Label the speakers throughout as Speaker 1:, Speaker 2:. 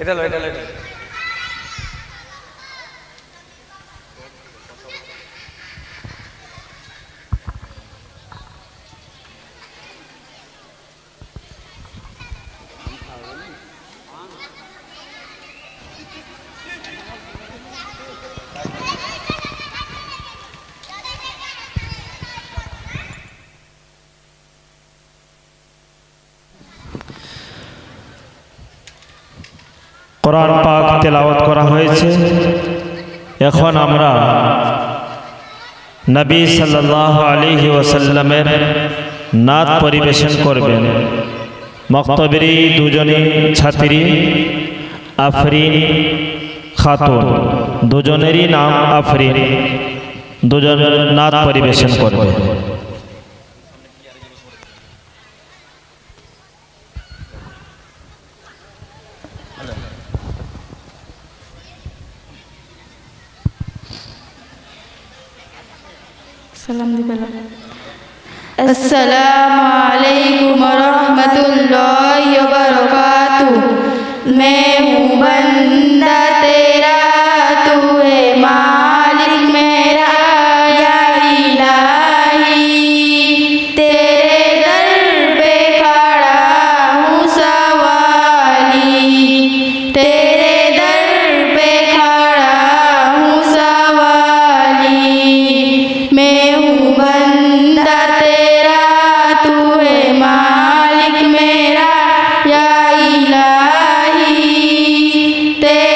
Speaker 1: এটা লো এটা লো এটা
Speaker 2: কোরআন পাক তেলাওয়াত করা হয়েছে। এখন আমরা নবী সাল্লাল্লাহু আলাইহি ওয়াসাল্লামের নাত পরিবেশন করবেন। মক্তবেরী দুজনী ছাত্রী আফরিন খাতুন, দুজনেরই নাম আফরিন, দুজন নাত পরিবেশন করবে।
Speaker 3: अस्सलामु अलैकुम रहमतुल्लाहि व बरकातुहू। मैं हूँ बंदा तेरा, तू है मालिक मेरा या इलाही। तेरे दर पे खड़ा हूँ सवाली, तेरे दर पे खड़ा हूँ सवाली। मैं हूँ बंदा तेरा, तू है मालिक मेरा या इलाही। तेरे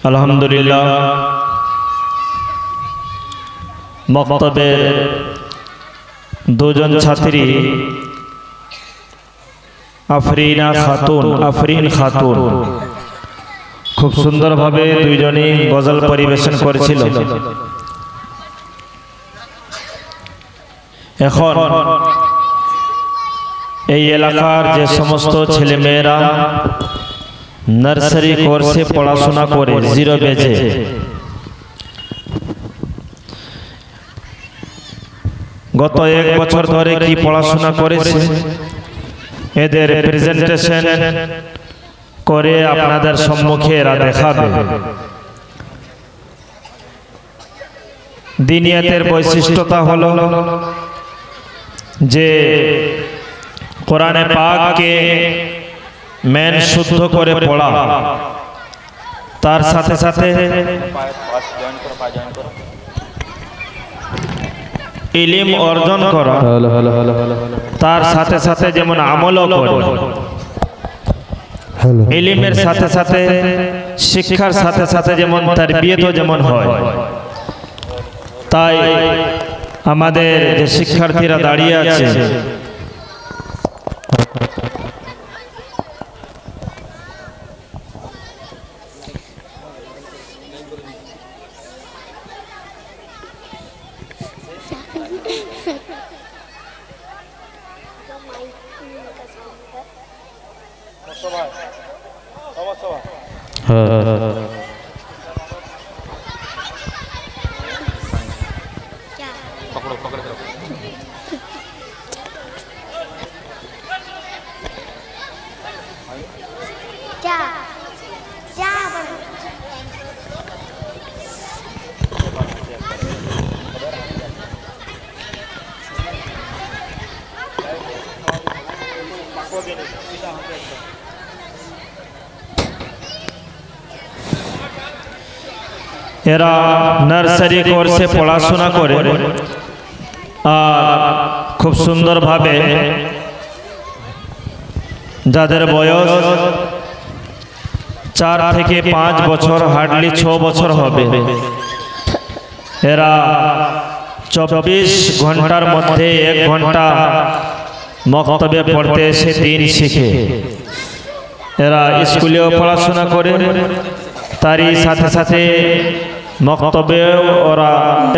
Speaker 2: আলহামদুলিল্লাহ মক্তবের দুজন ছাত্রী আফরিন খাতুন খুব সুন্দরভাবে দুইজনই গজল পরিবেশন করেছিল। এখন এই এলাকার যে সমস্ত ছেলেমেয়েরা নার্সারি কোর্সে পড়াশোনা করে 0 বেজে গত 1 বছর ধরে কি পড়াশোনা করেছে এদের প্রেজেন্টেশন করে আপনাদের সম্মুখে এরা দেখাবে। দিনিয়াতের বৈশিষ্ট্যতা হলো যে কোরআনে পাককে মেন শুদ্ধ করে পড়া, তার সাথে সাথে ইলম অর্জন করা, তার সাথে সাথে যেমন আমলও করে। ইলমের সাথে সাথে শিক্ষার সাথে সাথে যেমন তারবিয়তও যেমন হয়। তাই আমাদের যে শিক্ষার্থীরা দাঁড়িয়ে আছে এরা নার্সারি কোর্সে পড়াশোনা করে আর খুব সুন্দরভাবে যাদের বয়স 4 থেকে 5 বছর, হার্ডলি 6 বছর হবে, এরা 24 ঘন্টার মধ্যে 1 ঘন্টা মক্তবে পড়তে এসে দিন শিখে। এরা স্কুলেও পড়াশোনা করে, তারই সাথে সাথে মক্তবেও ওরা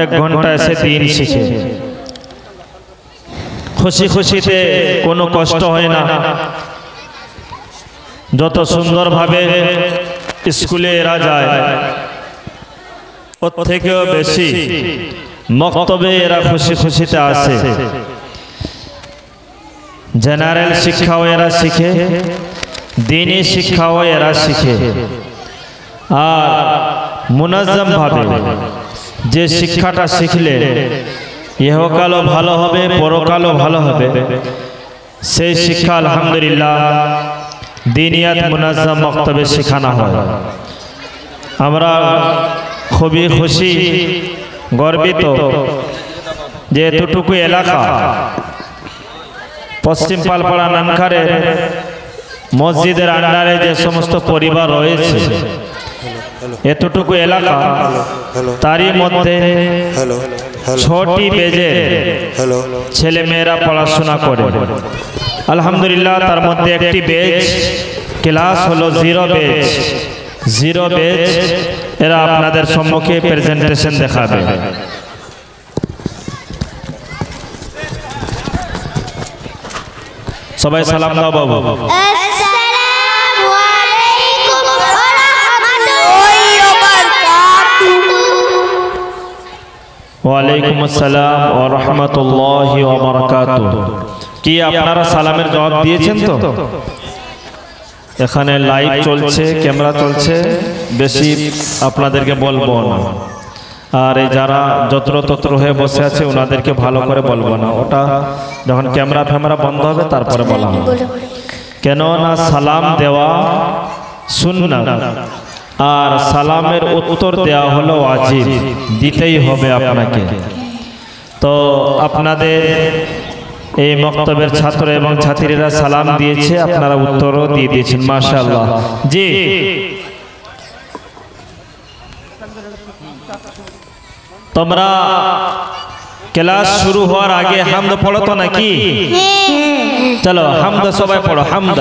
Speaker 2: 1 ঘন্টা এসে দিন শিখে। খুশি খুশিতে কোনো কষ্ট হয় না। যত সুন্দরভাবে স্কুলে এরা যায় ওর থেকেও বেশি মক্তবে এরা খুশি খুশিতে আসে। জেনারেল শিক্ষাও এরা শিখে, দ্বীনি শিক্ষাও এরা শিখে। আর মুনাজ্জম ভাবে যে শিক্ষাটা শিখলে ইহকালও ভালো হবে, পরকালও ভালো হবে, সেই শিক্ষা আলহামদুলিল্লাহ দিনিয়াত মুনাজ্জম মক্তবে শেখানো হয়। আমরা খুবই খুশি, গর্বিত যে এতটুকু এলাকা পশ্চিম পালপাড়া নানখারের মসজিদের আন্ডারে যে সমস্ত পরিবার রয়েছে, এতটুকু এলাকা, তারই মধ্যে 6টি বেজে ছেলে মেয়েরা পড়াশোনা করে। আলহামদুলিল্লাহ তার মধ্যে একটি বেজ ক্লাস হলো 0 বেজ। 0 বেজ এরা আপনাদের সম্মুখে প্রেজেন্টেশন দেখাবে। সবাই সালাম দাও বাবু।
Speaker 1: আসসালামু আলাইকুম ওয়া রাহমাতুল্লাহি ওয়া বারাকাতুহু।
Speaker 2: ওয়া আলাইকুম আসসালাম ওয়া রাহমাতুল্লাহি ওয়া বারাকাতুহু। কি আপনারা সালামের জবাব দিয়েছেন তো? এখানে লাইভ চলছে, ক্যামেরা চলছে, বেশি আপনাদেরকে বলবো না। আর এই যারা যত্রতত্র হয়ে বসে আছে ওনাদেরকে ভালো করে বলবো না, ওটা যখন ক্যামেরা ফ্যামেরা বন্ধ হবে তারপরে বলা হবে। কেননা সালাম দেওয়া সুন্নাত আর সালামের উত্তর দেওয়া হলো ওয়াজিব, দিতেই হবে আপনাকে। তো আপনাদের এই মক্তবের ছাত্র এবং ছাত্রীরা সালাম দিয়েছে, আপনারা উত্তরও দিয়ে দিয়েছেন, মাশাআল্লাহ। জি, তোমরা ক্লাস শুরু হওয়ার আগে হামদ পড়ো তো নাকি? চলো হামদ সবাই পড়ো, হামদ।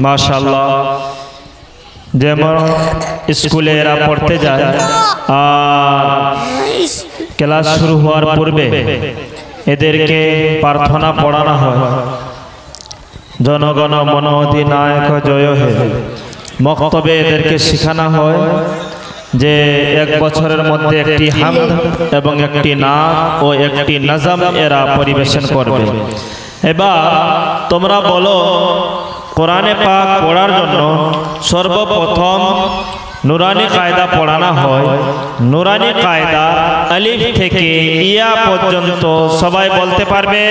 Speaker 2: মাশাআল্লাহ। যেমন স্কুলে এরা পড়তে যায় আর ক্লাস শুরু হওয়ার পূর্বে এদেরকে প্রার্থনা পড়ানো হয়, জনগণ মন অধিনায়ক জয় হে। মক্তবে এদেরকে শেখানো হয় যে এক বছরের মধ্যে একটি হামদ এবং একটি নাত ও একটি নজম এরা পরিবেশন করবে। এবার তোমরা বলো, কোরআনে পাক পড়ার জন্য সর্বপ্রথম নুরানি কায়দা পড়ানো হয়। নুরানি কায়দা আলিফ থেকে ইয়া পর্যন্ত সবাই বলতে পারবে?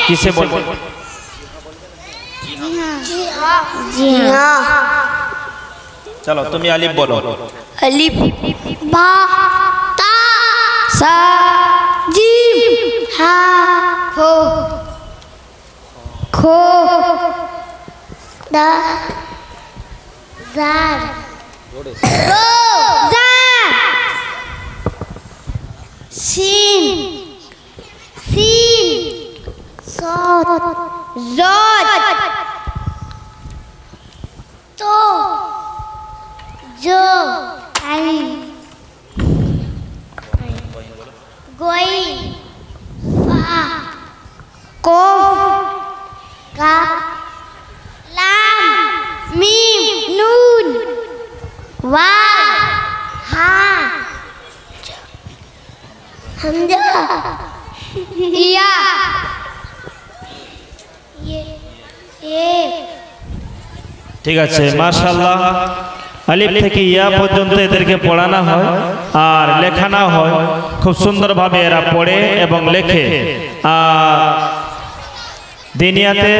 Speaker 2: কিসে বলবে?
Speaker 1: জি হ্যাঁ।
Speaker 2: চলো তুমি আলিফ বলো।
Speaker 1: अलिफ बा ता सा जीम हा हो खो दा जार रो जा सीन सीन सौत जोत तो जो आइन गोई पा को का लाम मीम नून वा हा हमजा या ये
Speaker 2: ঠিক আছে, মাশাআল্লাহ। আলিফ থেকে ইয়া পর্যন্ত এদেরকে পড়ানো হয় আর লেখানো হয়। খুব সুন্দরভাবে এরা পড়ে এবং লেখে। আর দিনিয়াতে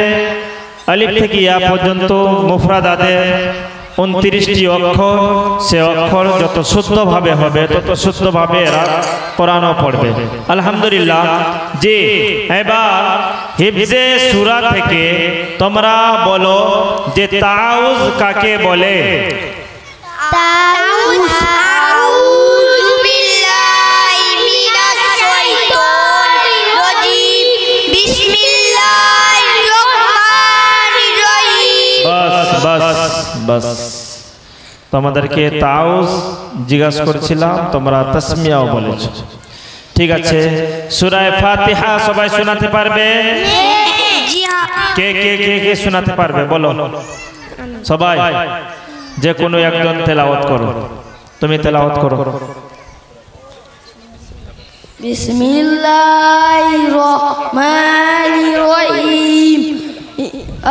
Speaker 2: আলিফ থেকে ইয়া পর্যন্ত মুফরাদাতে 29টি অক্ষর, সে অক্ষর যত শুদ্ধভাবে হবে তত শুদ্ধভাবে এরা কোরআনও পড়বে। আলহামদুলিল্লাহ। জি, এবার হিফজে সূরা থেকে তোমরা বলো যে তাউজ কাকে বলে?
Speaker 1: আউযু বিল্লাহি মিনাশ শাইতানির রাজিম বিসমিল্লাহির রহমানির রহিম।
Speaker 2: বাস তোমাদেরকে তাউজ জিজ্ঞাসা করছিলাম, তোমরা তাসমিয়াও বলেছ। ঠিক আছে, সূরা ফাতিহা সবাই শোনাতে পারবে?
Speaker 1: জি হ্যাঁ।
Speaker 2: কে কে কে কে শোনাতে পারবে বলো? সবাই যে কোনো একজন তেলাওয়াত করো। তুমি তেলাওয়াত করো।
Speaker 3: বিসমিল্লাহির রহমানির রহিম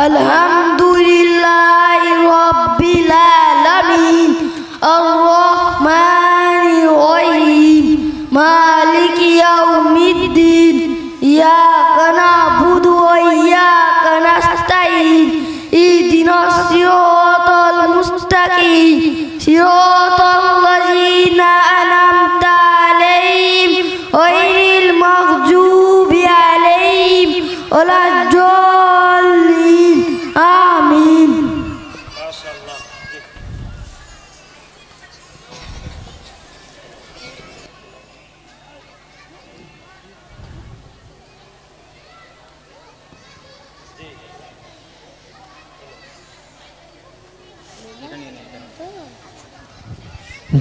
Speaker 3: আলহামদুলিল্লাহি রাব্বিল আলামিন আর রহমানির রহিম মালিকি ইয়াউমিদ্দিন ইয়াকা না'বুদু ওয়া ইয়াকা নাস্তাইন ইহদিনাস সিরাতাল মুস্তাকিম সিরাতাল লাযিনা আন'আমতা আলাইহিম গায়রিল মাগযুবি আলাইহিম ওয়ালাদ-দাল্লিন আমিন।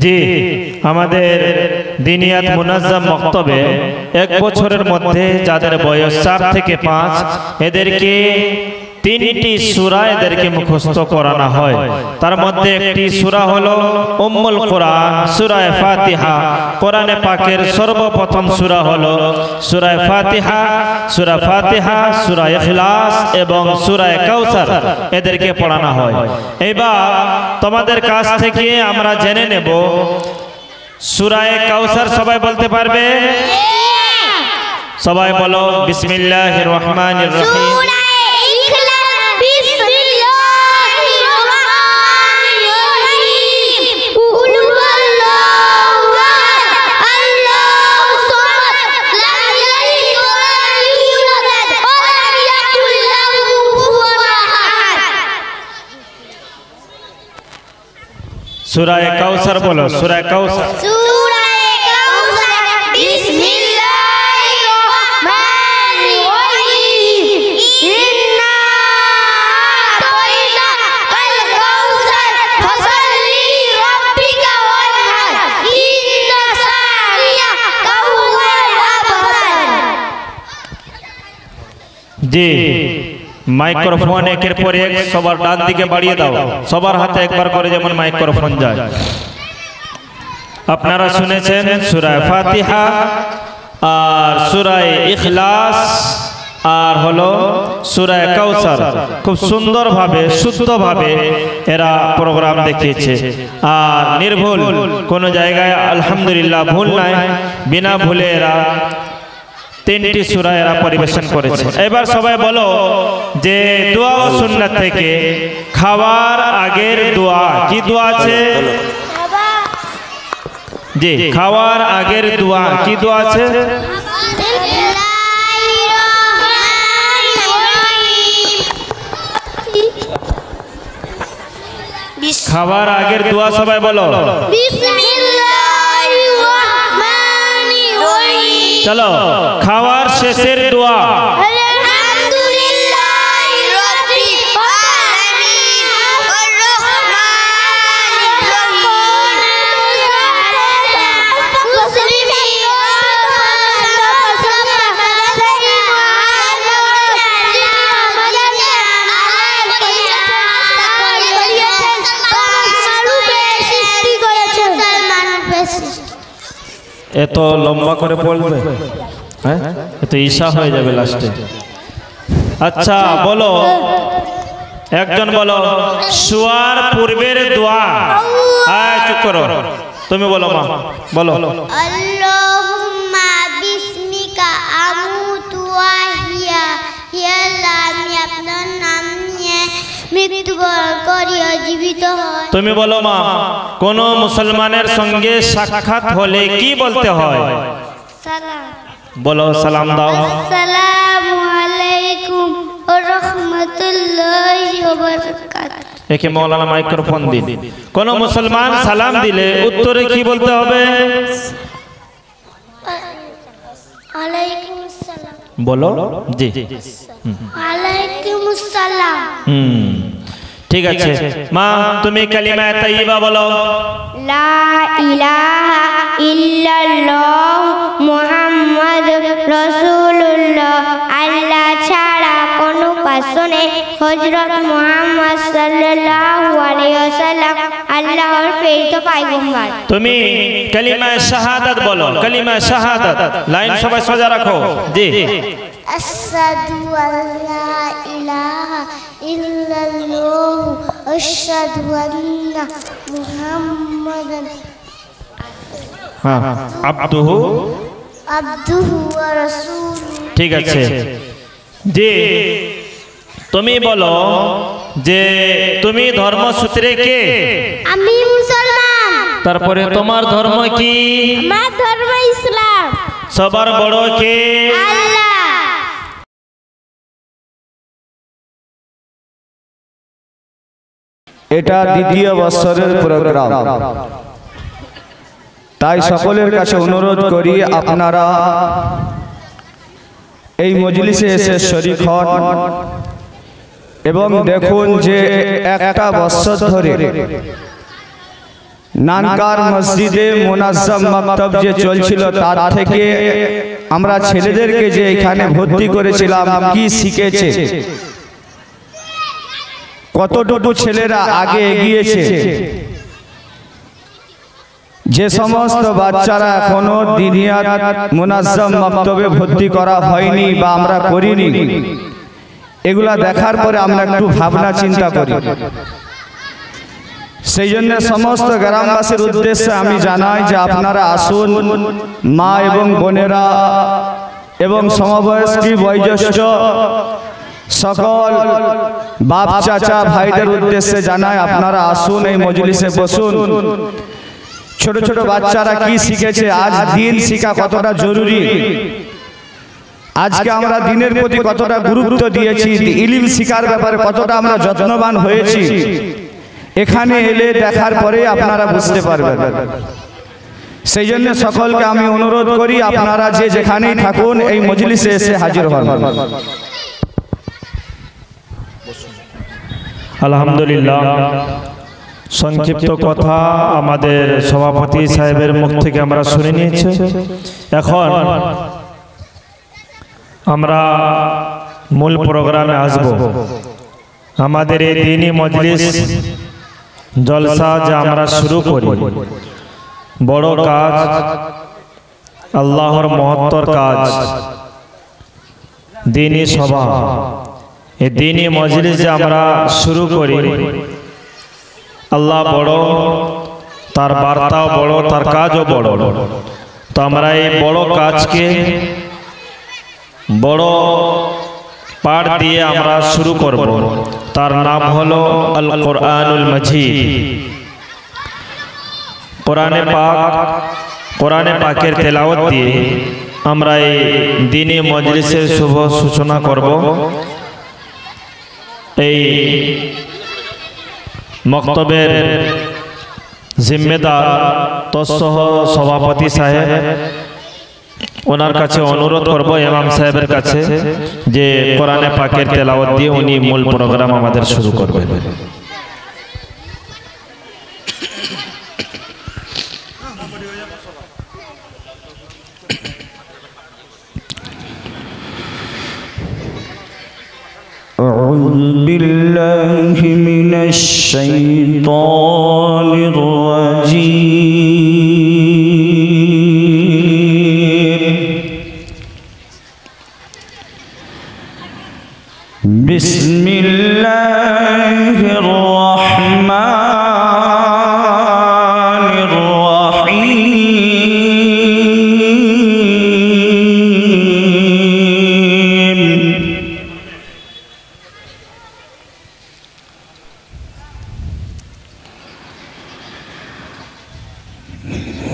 Speaker 2: জি, আমাদের দিনিয়াত মুনাজ্জাম মক্তবে 1 বছরের মধ্যে যাদের বয়স 4 থেকে 5 এদেরকে 3টি সূরা এদেরকে মুখস্থ করানো হয়। তার মধ্যে একটি সূরা হলো উম্মুল কুরআন, সূরা ফাতিহা। কোরআনে পাকের সর্বপ্রথম সূরা হলো সূরা ফাতিহা, সূরা ইখলাস এবং সূরা কাউসার এদেরকে পড়ানো হয়। এবার তোমাদের কাছ থেকে আমরা জেনে নেব সূরা কাউসার সবাই বলতে পারবে? সবাই বলো বিসমিল্লাহির রহমানির রহিম। সূরা কাউসার বলো, সূরা কাউসার। জি, মাইক্রোফোন একের পর এক সবার ডান দিকে বাড়িয়ে দাও, সবার হাতে একবার করে যেমন মাইক্রোফোন যায়। আপনারা শুনেছেন সূরা ফাতিহা আর সূরা ইখলাস আর হলো সূরা কাউসার। খুব সুন্দরভাবে শুদ্ধভাবে এরা প্রোগ্রাম দেখিয়েছে আর নির্ভুল কোনো জায়গায় আলহামদুলিল্লাহ ভুল নাই, বিনা ভুলে এরা 3টি সূরা এরা পরিবেশন করেছে। এবার সবাই বলো যে দোয়া ও সুন্নাত থেকে খাওয়ার আগের দোয়া কি দোয়া আছে? জি, খাওয়ার আগের দোয়া কি দোয়া আছে? খাওয়ার আগের দোয়া সবাই বলো। চলো, খাওয়ার শেষের দোয়া। এত লম্বা করে পড়বে, হ্যাঁ, এত ঈশা হয়ে যাবে লাস্টে। আচ্ছা বলো, একজন বলো শোয়ার পূর্বের দোয়া। চুপ করো, তুমি বলো মা, বলো।
Speaker 1: আল্লাহুম্মা বিসমিকা আমুতু ওয়া হিয়া, হে আল্লাহ আমি আপনার নাম নিয়ে মৃত্যুবরণ করি ও জীবিত হই।
Speaker 2: তুমি বলো মা, কোন মুসলমানের সঙ্গে সাক্ষাৎ হলে কি বলতে হয়?
Speaker 1: সালাম।
Speaker 2: বলো, সালাম দাও।
Speaker 1: আসসালামু আলাইকুম ওয়া রাহমাতুল্লাহি ওয়া বারাকাতুহু।
Speaker 2: একে মৌলানা মাইক্রোফোন দিন। কোন মুসলমান সালাম দিলে উত্তরে কি বলতে হবে?
Speaker 1: আলাইকুম আসসালাম।
Speaker 2: বলো। জি,
Speaker 1: আলাইকুম আসসালাম।
Speaker 2: ঠিক আছে মা, তুমি কালিমা তাইয়্যিবা বলো।
Speaker 1: লা ইলাহা ইল্লাল্লাহ মুহাম্মাদুর রাসূলুল্লাহ। আল্লাহ ছাড়া কোনো উপাস্য নেই। হযরত মুহাম্মদ সাল্লাল্লাহু আলাইহি ওয়াসাল্লাম আল্লাহর প্রেরিত পয়গম্বর।
Speaker 2: তুমি কালিমা শাহাদাত বলো। কালিমা শাহাদাত, লাইন সবাই সোজা রাখো। জি।
Speaker 1: আশহাদু আল্লা ইলাহা ইল্লাল্লাহ আশহাদু আন্না মুহাম্মাদান
Speaker 2: আবদুহু
Speaker 1: ওয়া রাসূলুহু।
Speaker 2: ঠিক আছে। জি, তুমি বলো যে তুমি ধর্মসূত্রে কে?
Speaker 1: আমি মুসলমান।
Speaker 2: তারপরে তোমার ধর্ম কি?
Speaker 1: আমার ধর্ম ইসলাম।
Speaker 2: সবার বড় কে?
Speaker 1: আল্লাহ।
Speaker 4: এটা দ্বিতীয় বছরের প্রোগ্রাম, তাই সকলের কাছে অনুরোধ করি আপনারা এই মজলিসে এসে শরীক হন এবং দেখুন যে একটা বছর ধরে নানকার মসজিদে মুনাজ্জাম মাকতাব যে চলছিল তার থেকে আমরা ছেলেদেরকে যে এখানে ভর্তি করেছিলাম কি শিখেছে, কতটুকু ছেলেরা আগে এগিয়েছে। যে সমস্ত বাচ্চারা এখনো দিনিয়াত মুনাজ্জাম মাকতাবে ভর্তি করা হয়নি বা আমরা করিনি, এগুলা দেখার পরে আমরা একটু ভাবনা চিন্তা করি। সেই জন্য সমস্ত গ্রামবাসীর উদ্দেশ্যে আমি জানাই যে আপনারা আসুন, মা এবং বোনেরা এবং সমবয়স্কী বয়োজ্যেষ্ঠ সকল বাপ চাচা ভাইদের উদ্দেশ্যে জানাই আপনারা আসুন, এই মজলিসে বসুন। ছোট ছোট বাচ্চারা কি শিখেছে, আজ দিন শিখা কতটা জরুরি, আজকে আমরা দিনের প্রতি কতটা গুরুত্ব দিয়েছি, ইলম শিখার ব্যাপারে কতটা আমরা যত্নবান হয়েছি, এখানে এলে দেখার পরে আপনারা বুঝতে পারবেন। সেই জন্য সকলকে আমি অনুরোধ করি আপনারা যে যেখানেই থাকুন এই মজলিসে এসে হাজির হন।
Speaker 2: আলহামদুলিল্লাহ, সংক্ষিপ্ত কথা আমাদের সভাপতি সাহেবের মুখ থেকে আমরা শুনে নিয়েছি। এখন আমরা মূল প্রোগ্রামে আসব। আমাদের এই দিনী মজলিস জলসা যে আমরা শুরু করি, বড় কাজ, আল্লাহর মহত্তর কাজ, দিনী সভা, এই দিনী মজলিস যে আমরা শুরু করি, আল্লাহ বড়, তার বার্তাও বড়, তার কাজও বড়। তো আমরা এই বড় কাজকে বড় পাঠ দিয়ে আমরা শুরু করব। তার নাম হলো আল কোরআনুল মাজিদ। কোরআনে পাকের তেলাওয়াত দিয়ে আমরা এই দিনী মজলিসের শুভ সূচনা করব। এই মক্তবের জিম্মেদার তৎসহ সভাপতি সাহেব, ওনার কাছে অনুরোধ করব, ইমাম সাহেবের কাছে, যে কোরআনে পাকের তেলাওয়াত দিয়ে উনি মূল প্রোগ্রাম আমাদের শুরু করবেন।
Speaker 4: أعوذ بالله من الشيطان الرجيم. بسم الله الرحمن الرحيم.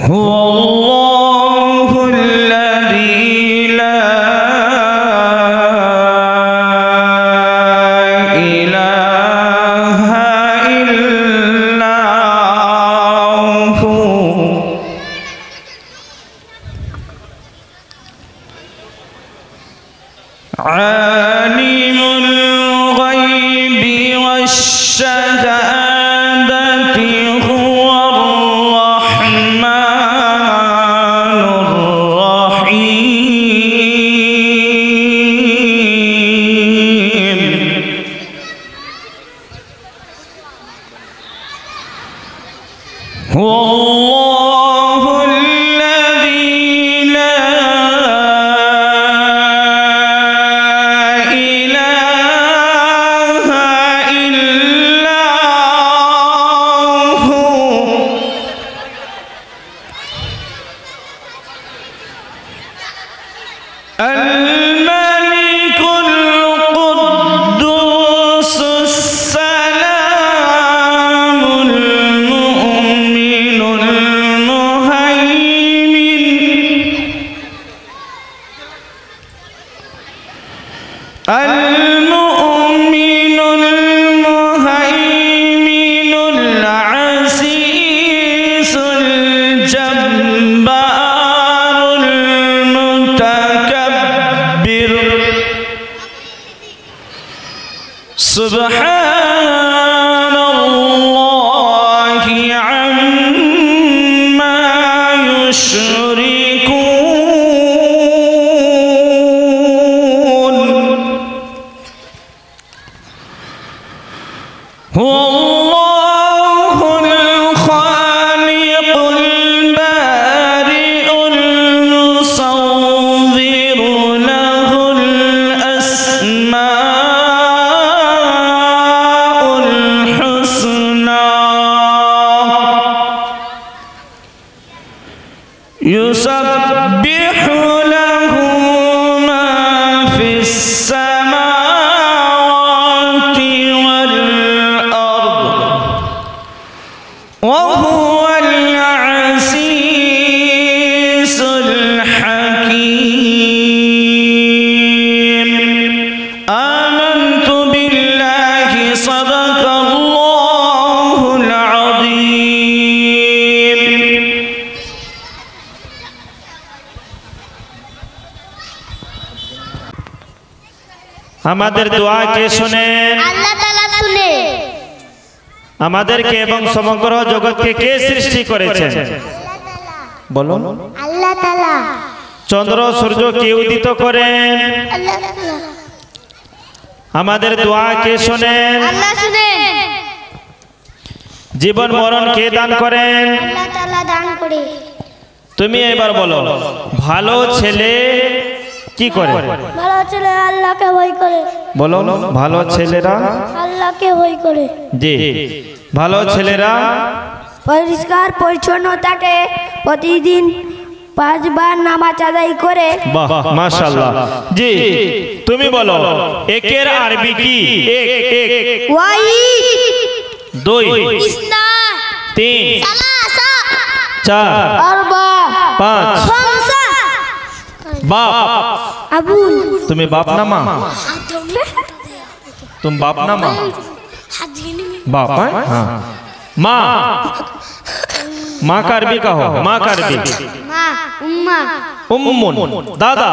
Speaker 4: هو الله الذي لا إله إلا هو عالم الغيب والشهادة هو الرحمن الرحيم. هو الله الذي لا إله إلا هو الملك القدوس السلام المؤمن
Speaker 2: وهو العزيز الحكيم آمنت بالله صدق الله العظيم আমাদের দোয়া কে শুনেন?
Speaker 1: আল্লাহ তাআলা শুনে।
Speaker 2: আমাদেরকে এবং সমগ্র জগৎকে কে সৃষ্টি করেছেন? বলো।
Speaker 1: আল্লাহ তাআলা।
Speaker 2: চন্দ্র সূর্য কে উদিত করেন?
Speaker 1: আল্লাহ তাআলা।
Speaker 2: আমাদের দোয়া কে শোনেন?
Speaker 1: আল্লাহ শুনেন।
Speaker 2: জীবন মরণ কে দান করেন?
Speaker 1: আল্লাহ তাআলা দান করে।
Speaker 2: তুমি এবার বলো, ভালো ছেলে কি করে?
Speaker 1: ভালো ছেলে আল্লাহকে ভয় করে।
Speaker 2: বলো, ভালো ছেলেরা
Speaker 1: আল্লাহকে ভয় করে।
Speaker 2: জি, ভালো ছেলেরা
Speaker 3: পরিষ্কার পরিচ্ছন্ন থাকে, প্রতিদিন 5 বার নামাজ আদায় করে।
Speaker 2: বাহ, মাশাআল্লাহ। জি, তুমি বলো, একের আরবি কি? এক, এক,
Speaker 3: ওয়াহিদ,
Speaker 2: 2,
Speaker 1: ইসনা,
Speaker 2: 3,
Speaker 1: সালাসা,
Speaker 2: 4,
Speaker 3: আরবা,
Speaker 2: 5।
Speaker 1: খামসা,
Speaker 2: বাপ,
Speaker 1: আবুল।
Speaker 2: তুমি বাপ না মা? तुम बाप ना माँ? बाप है? हाँ। माँ, माँ का अरबी का हो, माँ का अरबी
Speaker 1: মা, উম্মা,
Speaker 2: उम्मुन, दादा।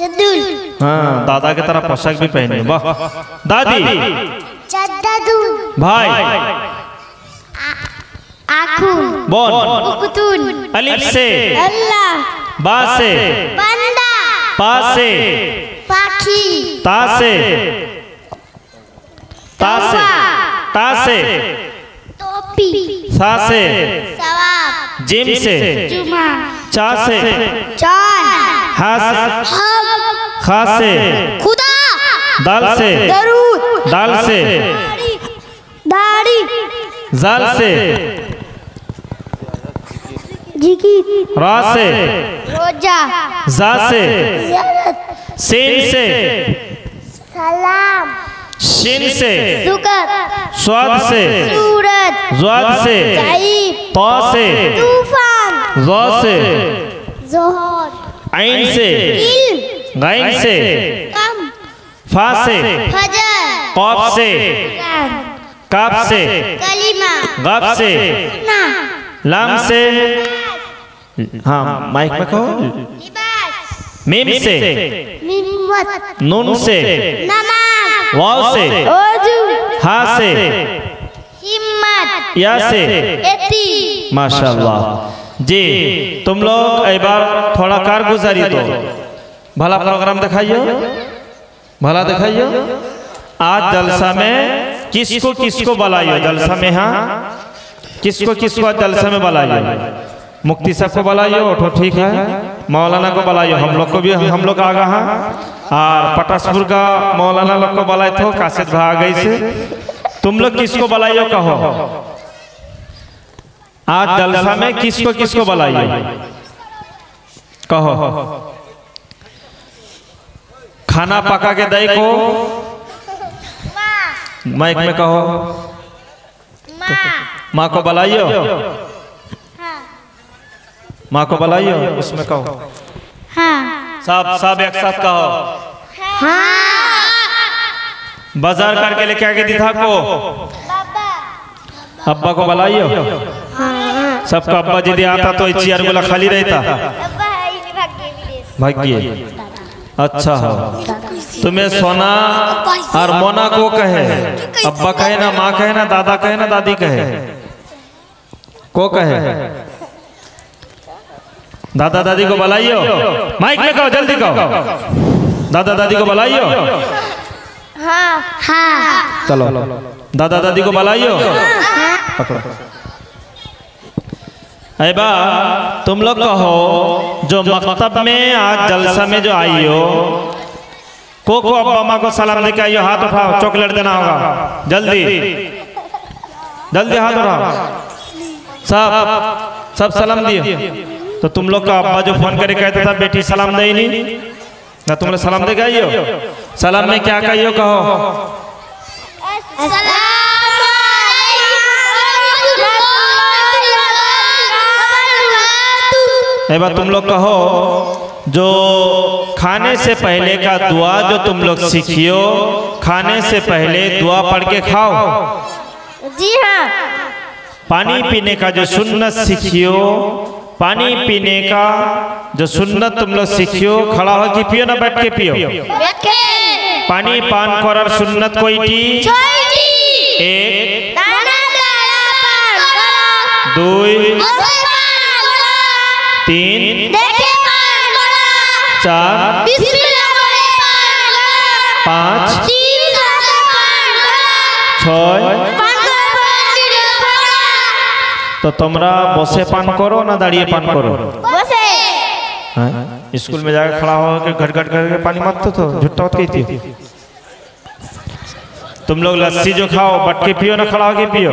Speaker 1: जद्दुल,
Speaker 2: हाँ, दादा की तरह पोशाक भी पहने। वाह। दादी,
Speaker 1: जद्दादुल,
Speaker 2: भाई,
Speaker 1: आखुन,
Speaker 2: बोन,
Speaker 1: उक्तुन,
Speaker 2: अलिफ से,
Speaker 1: अल्लाह,
Speaker 2: बा से,
Speaker 1: बंदा,
Speaker 2: पा से,
Speaker 1: पाखी,
Speaker 2: ता से, ता से, ता से,
Speaker 1: टोपी,
Speaker 2: सा से,
Speaker 1: सवाब,
Speaker 2: जिम से,
Speaker 1: जुमा,
Speaker 2: चा से,
Speaker 1: चांद,
Speaker 2: हा से,
Speaker 1: हम,
Speaker 2: खा से,
Speaker 1: खुदा,
Speaker 2: दाल से,
Speaker 3: दरूद,
Speaker 2: दाल से,
Speaker 3: दाढ़ी,
Speaker 2: जाल से,
Speaker 3: जिकिर,
Speaker 2: रा से,
Speaker 1: रोजा,
Speaker 2: जा से,
Speaker 1: ज़ियारत,
Speaker 2: सीन से,
Speaker 1: सलाम,
Speaker 2: शिन से,
Speaker 1: जुकत,
Speaker 2: स्वाद से,
Speaker 1: सूरत,
Speaker 2: ज्वाद से,
Speaker 1: जाइब,
Speaker 2: तौ से,
Speaker 1: तूफान,
Speaker 2: ज़ौ से,
Speaker 1: जोहर,
Speaker 2: ऐन से,
Speaker 1: इल्म,
Speaker 2: गैन से,
Speaker 1: कम,
Speaker 2: फा से,
Speaker 1: फजर,
Speaker 2: कौफ से,
Speaker 1: कुरान,
Speaker 2: काफ से,
Speaker 1: कलिमा,
Speaker 2: गफ से,
Speaker 1: ना,
Speaker 2: लाम से, हाँ माइक में कहो,
Speaker 1: लिबास,
Speaker 2: मीम से,
Speaker 1: मिम्मत,
Speaker 2: नून से,
Speaker 1: नमाज,
Speaker 2: वाव से,
Speaker 1: ओजू,
Speaker 2: हा से,
Speaker 1: हिम्मत,
Speaker 2: या से।
Speaker 1: एती,
Speaker 2: माशाल्लाह। जी, तुम लोग एक बार थोड़ा कारगुजारी दो, भला प्रोग्राम दिखाइए, भला दिखाइए। आज जलसा में किसको किसको बुलाइए? जलसा में, हाँ, किसको किसको आज जलसा में बुलाइए? मुफ्ती साहब को बुलाइए, उठो ठीक है। मौलाना को बुलाइए, हम लोग को भी, हम लोग आ गए हैं। और पटासपुर का मौलाना लोग को बुलाए थे, कासिद भाई आ गई से। तुम लोग किसको बुलाइए कहो? आज जलसा में किसको किसको बुलाइए कहो? खाना पका के दई को माइक में कहो, माँ को बुलाइए, माँ को बुलाइए, उसमें कहो।
Speaker 1: हाँ,
Speaker 2: सब एक साथ कहो।
Speaker 1: हाँ,
Speaker 2: बाजार करके लेके आगे दीदा को, अब्बा को बुलाइए। सबका अब्बा जी आता तो चेयर गुला खाली रहता, भाग्य। अच्छा हो, तुम्हें सोना और मोना को कहे? अब्बा कहे ना, माँ कहे ना, दादा कहे ना, दादी कहे? को कहे? दादा दादी को बुलाइयो, माइक में कहो, जल्दी कहो। दादा दादी को बुलाइयो।
Speaker 1: हाँ, हाँ,
Speaker 2: चलो, दादा दादी को बुलाइयो। पकड़ो। ऐबा तुम लोग कहो, जो मकतब में आज जलसा में जो आई हो, को अब्बा माँ को सलाम लेके आइयो, हाथ उठाओ, चॉकलेट देना होगा, जल्दी जल्दी हाथ उठाओ। सब सलाम दियो। तो तुम लोग का अब्बा जो फोन करे कहता था बेटी सलाम दे नहीं ना, तुम लोग सलाम दे के आइयो। सलाम में क्या कहियो कहो?
Speaker 1: अस्सलाम वालेकुम
Speaker 2: बार तुम लोग कहो जो खाने से पहले का दुआ जो तुम लोग सीखियो, खाने से पहले दुआ पढ़ के खाओ।
Speaker 1: जी हाँ।
Speaker 2: पानी पीने का जो सुन्नत सीखियो, पानी पीने का जो सुन्नत तुम लोग सीखियो, खड़ा हो के पियो ना बैठ के पियो। पानी पान करार सुन्नत कोईटी? एक, दुई, तीन, चार, पाँच, छय। तो তোমরা বসে পান করো না দাঁড়িয়ে পান করো?
Speaker 1: बसे।
Speaker 2: हाँ? स्कूल में जाकर खड़ा होकर घट घट करके पानी मत तो झुट्टा मत कहती हो। तुम लोग लस्सी जो खाओ बट के पियो ना खड़ा होके पियो।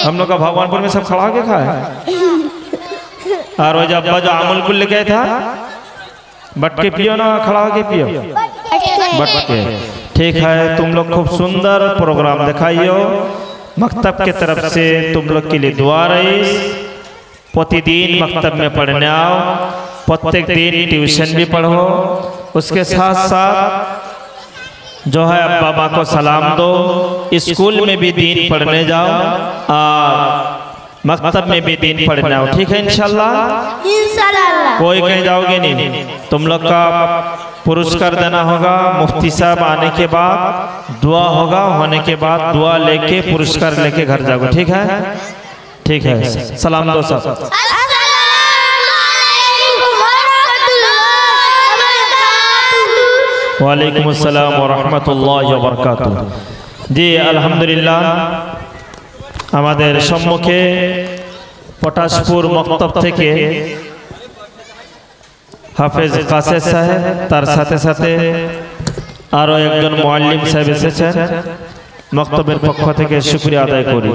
Speaker 2: हम लोग का भगवानपुर में सब खड़ा होके खाए। और वो जब जो अमूल कुल लेके था बट के पियो ना खड़ा होके पियो। बट के ठीक है। तुम लोग खूब सुंदर प्रोग्राम दिखाइयो। मकतब के तरफ से तुम लोग के लिए दुआ रही। प्रतिदिन मकतब में पढ़ने आओ, प्रत्येक दिन ट्यूशन भी पढ़ो। उसके साथ साथ जो है अब्बा माँ को सलाम दो। स्कूल में भी दीन पढ़ने जाओ और मकतब में भी दीन पढ़ने आओ। ठीक है इंशाल्लाह?
Speaker 1: इंशाल्लाह।
Speaker 2: कोई कहीं जाओगे नहीं। तुम लोग का पुरस्कार देना होगा। मुफ्ती साहब आने के बाद दुआ होगा, होने के बाद दुआ लेके पुरस्कार लेके घर जाओगे। ठीक है? ठीक है। सलाम दो सब। वालेकुम अस्सलाम व रहमतुल्लाहि व बरकातुहू। जी अल्हम्दुलिल्लाह আমাদের সম্মুখে পটাশপুর মক্তব থেকে হাফেজ কাসেদ সাহেব, তার সাথে সাথে আরও একজন মুআল্লিম সাহেব এসেছেন। মক্তবের পক্ষ থেকে শুকরিয়া আদায় করি।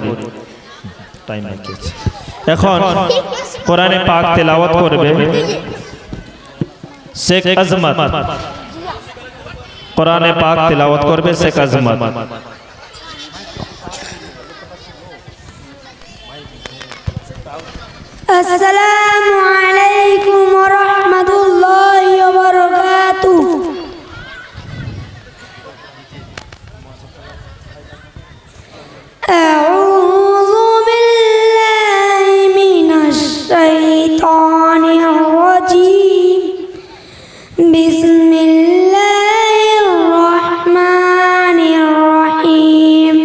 Speaker 2: টাইম লেগেছে। এখন কোরআনে পাক তেলাওয়াত করবে শেখ আজমত। কোরআনে পাক তেলাওয়াত করবে শেখ আজমত।
Speaker 3: अस्सलामु अलैकुम व रहमतुल्लाहि व बरकातुहू। अऊज़ु बिल्लाहि मिनश शैतानिर रजीम। बिस्मिल्लाहिर रहमानिर रहीम।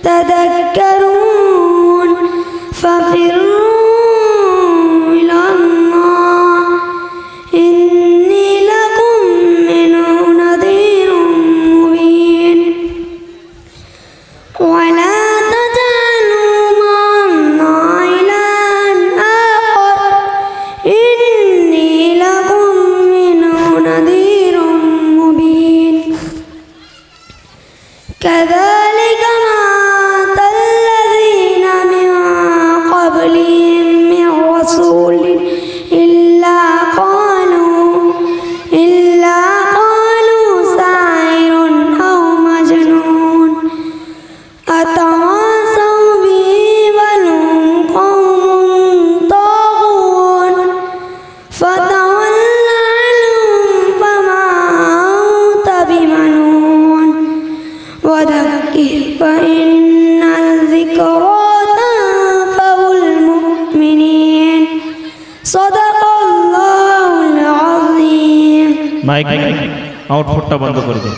Speaker 3: تذكرون ففروا إلى الله إني لكم منه نذير مبين ولا تجعلوا مع الله إلها آخر إني لكم منه نذير مبين كذلك ما إلا قالوا ساحر أو مجنون أتواصوا به بل هم قوم طاغون فتول عنهم فما أنت بملوم وذكر فإن الذكرى تنفع المؤمنين صدق الله العظيم।
Speaker 2: माइक आउटपुटটা বন্ধ করে দিন।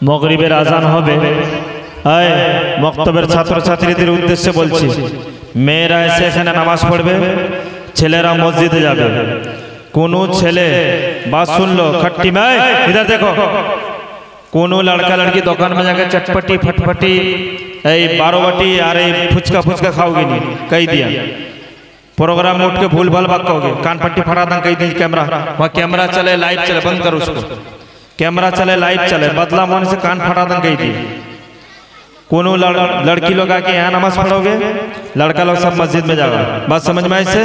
Speaker 2: মাগরিবের আজান হবে। এই মক্তবের ছাত্রছাত্রীদের উদ্দেশ্যে বলছি, মেয়েরা এসে এখানে নামাজ পড়বে, ছেলেরা মসজিদে যাবে। কোনো ছেলে बात सुन लो खट्टी में इधर देखो, कोनो लड़का लड़की दुकान में जाकर चटपटी फटपटी এই 12 बाटी और फुचका फुचका खाओगे नहीं कही दिया प्रोग्राम में उठ के भूल भाल बात कहोगे कान पट्टी फटा दें कही दी कैमरा वहाँ कैमरा चले लाइव चले बंद करो उसको कैमरा चले लाइव चले बदला मन से कान फटा दें कही दी कोनो लड़की लोग आके यहाँ नमाज पढ़ोगे लड़का लोग सब मस्जिद में जाओगे बात समझ में ऐसे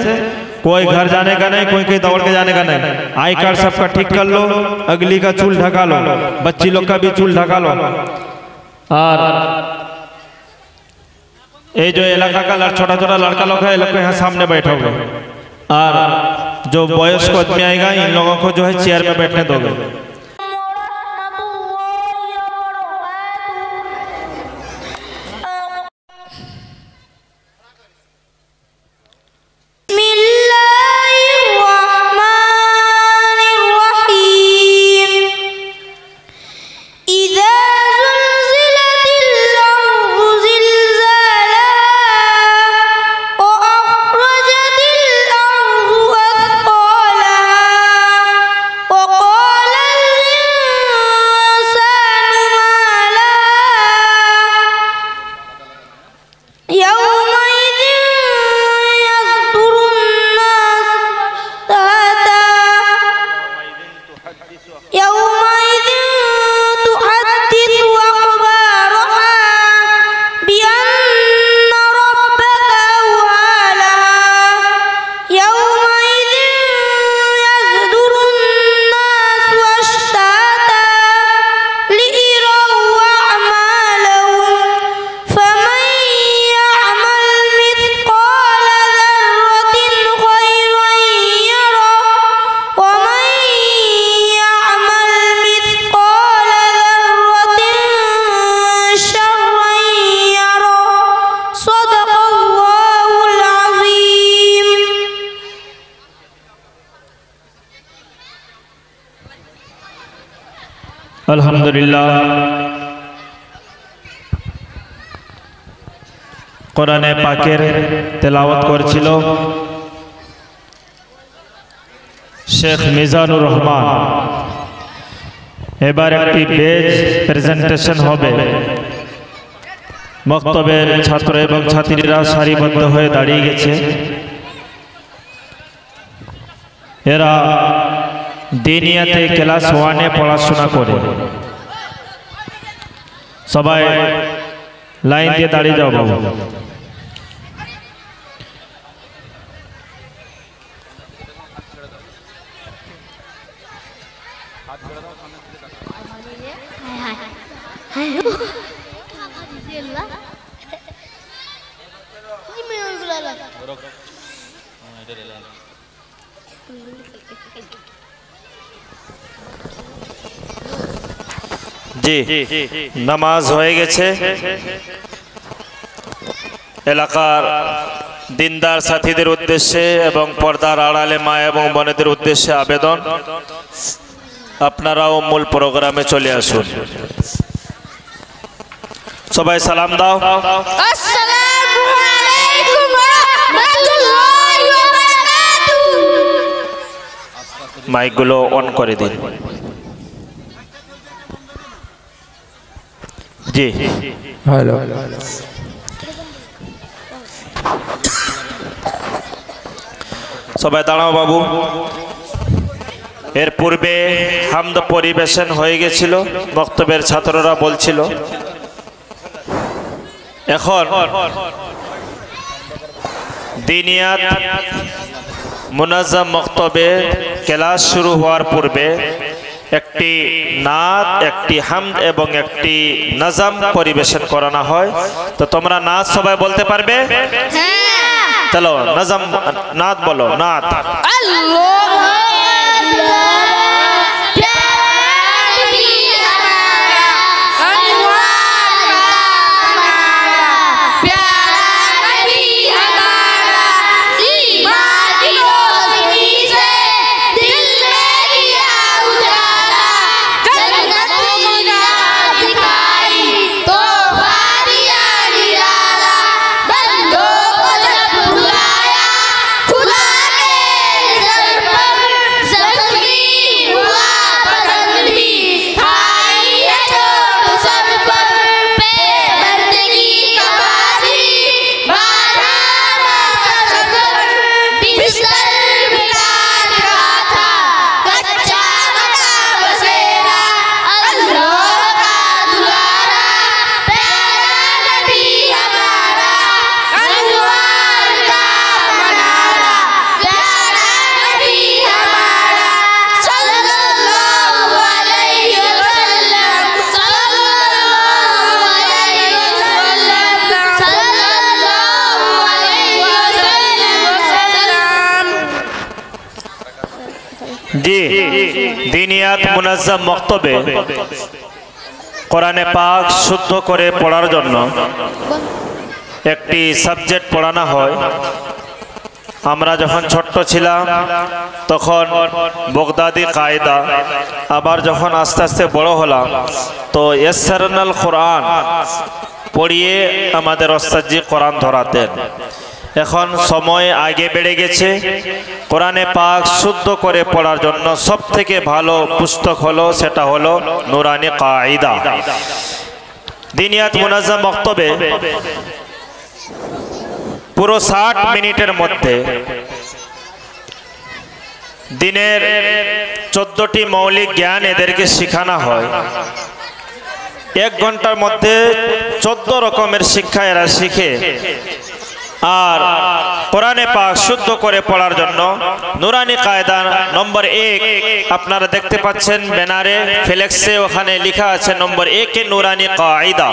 Speaker 2: कोई घर जाने का नहीं कोई कहीं दौड़ के जाने का नहीं आई कार्ड सबका ठीक कर लो अगली का चूल ढका लो बच्ची लोग का भी चूल ढका लो और ये जो इलाका का छोटा छोटा लड़का लोग है लोग यहाँ सामने बैठोगे और जो वयस्क आदमी आएगा इन लोगों को जो है चेयर में बैठने दोगे अल्हम्दुलिल्लाह कुराने पाकेर तेलावत करछिल शेख मिजानुर रहमान एबार एकटी पेज प्रेजेंटेशन होबे मक्तबेर छात्र एवं छात्रीरा सारिबद्ध हये दाड़िये गेछे एरा दिनियाते क्लास 1 पढ़ाशोना करे सबाई लाइन दिए दाड़िये जाओ बाबू जी नमाज হয়ে গেছে এলাকার দিনদার সাথীদের উদ্দেশ্যে এবং পর্দার আড়ালে মা এবং বোনেদের উদ্দেশ্যে আবেদন আপনারাও মূল প্রোগ্রামে চলে আসুন সবাই সালাম দাও
Speaker 1: আসসালামু আলাইকুম ওয়া রাহমাতুল্লাহি ওয়া বারাকাতুহু
Speaker 2: মাইকগুলো অন করে দিন जी
Speaker 5: हेलो
Speaker 2: सबाई दाड़ाओ बाबू एर पूर्वे हामद परिवेशन হয়ে গেছিল বক্তব্যের ছাত্ররা বলছিল এখন দিনিয়াত মুনাজ্জাম বক্তব্যে ক্লাস শুরু হওয়ার পূর্বে একটি নাত একটি হামদ এবং একটি নজম পরিবেশন করানো হয় তো তোমরা নাত সবাই বলতে পারবে হ্যাঁ চলো নজম নাত বলো নাত
Speaker 1: আল্লাহু खुदा के दर पर
Speaker 2: জি দিনিয়াত মুনাজ্জাম মক্তবে কোরআনে পাক শুদ্ধ করে পড়ার জন্য একটি সাবজেক্ট পড়ানো হয়। আমরা যখন ছোট্ট ছিলাম তখন বগদাদি কায়দা, আবার যখন আস্তে আস্তে বড় হলাম তো ইয়াসসারনাল কোরআন পড়িয়ে আমাদের ওস্তাদজি কোরআন ধরাতেন। এখন সময় আগে বেড়ে গেছে, কোরআনে পাক শুদ্ধ করে পড়ার জন্য সবথেকে ভালো পুস্তক হলো সেটা হলো নুরানি কায়দা। দিনিয়াত মুনাজ্জাম মক্তবে পুরো 60 মিনিটের মধ্যে দিনের 14টি মৌলিক জ্ঞান এদেরকে শেখানো হয়। 1 ঘন্টার মধ্যে 14 রকমের শিক্ষা এরা শিখে। আর কোরআনে পাক শুদ্ধ করে পড়ার জন্য নুরানি কায়দা নম্বর 1 আপনারা দেখতে পাচ্ছেন ব্যানারে ফ্লেক্সে, ওখানে লেখা আছে নম্বর 1 এ নুরানি কায়দা।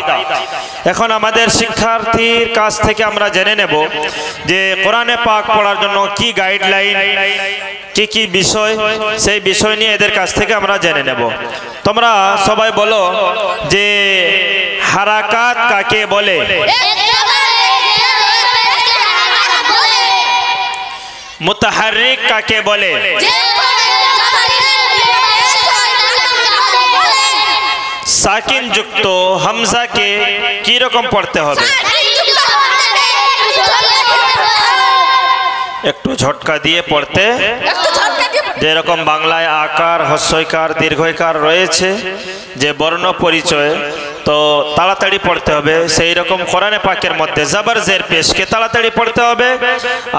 Speaker 2: এখন আমাদের শিক্ষার্থীর কাছ থেকে আমরা জেনে নেব যে কোরআনে পাক পড়ার জন্য কি গাইডলাইন, কি কি বিষয়, সেই বিষয় নিয়ে এদের কাছ থেকে আমরা জেনে নেব। তোমরা সবাই বলো যে হারাকাত কাকে বলে? মুতাহারিক কাকে বলে? সাকিন যুক্ত হামজাকে কি রকম পড়তে হবে? একটু ঝটকা দিয়ে পড়তে, যেরকম বাংলায় আকার, হ্রস্বইকার, দীর্ঘইকার রয়েছে যে বর্ণ পরিচয়, তো তাড়াতাড়ি পড়তে হবে। সেই রকম কোরআনে পাকের মধ্যে জবর জের পেশকে তাড়াতাড়ি পড়তে হবে।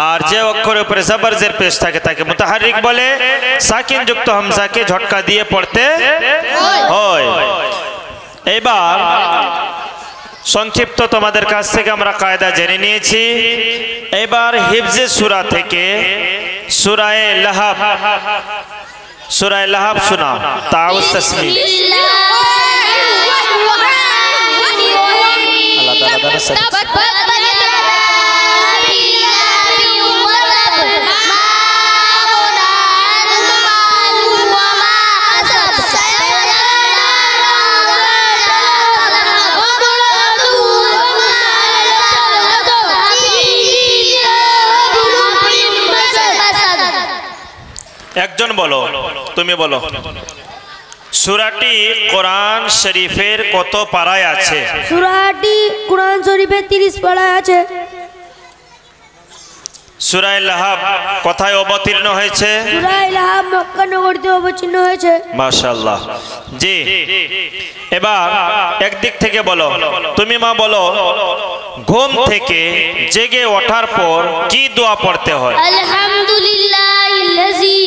Speaker 2: আর যে অক্ষরের উপরে জবর জের পেশ থাকে তাকে মুতাহারিক বলে। সাকিন যুক্ত হামজাকে ঝটকা দিয়ে পড়তে হয়। এবার সংক্ষিপ্ত তোমাদের কাছ থেকে আমরা কায়দা জেনে নিয়েছি। এবার হিফজে সূরা থেকে সূরায়ে লাহাব, সূরায়ে লাহাব শোনা তাউস তাসমিহ। আল্লাহ তাআলা একজন বলো, তুমি বলো সূরাটি কোরআন শরীফের কত পারায় আছে?
Speaker 3: সূরাটি কোরআন শরীফের 30 পারায় আছে।
Speaker 2: সূরা লাহাব কোথায় অবতীর্ণ হয়েছে?
Speaker 3: সূরা লাহাব মক্কা নগরীতে অবতীর্ণ হয়েছে।
Speaker 2: মাশাআল্লাহ। জি এবার একদিক থেকে বলো, তুমি মা বলো ঘুম থেকে জেগে ওঠার পর কি দোয়া পড়তে হয়?
Speaker 5: আলহামদুলিল্লাহিল্লাযী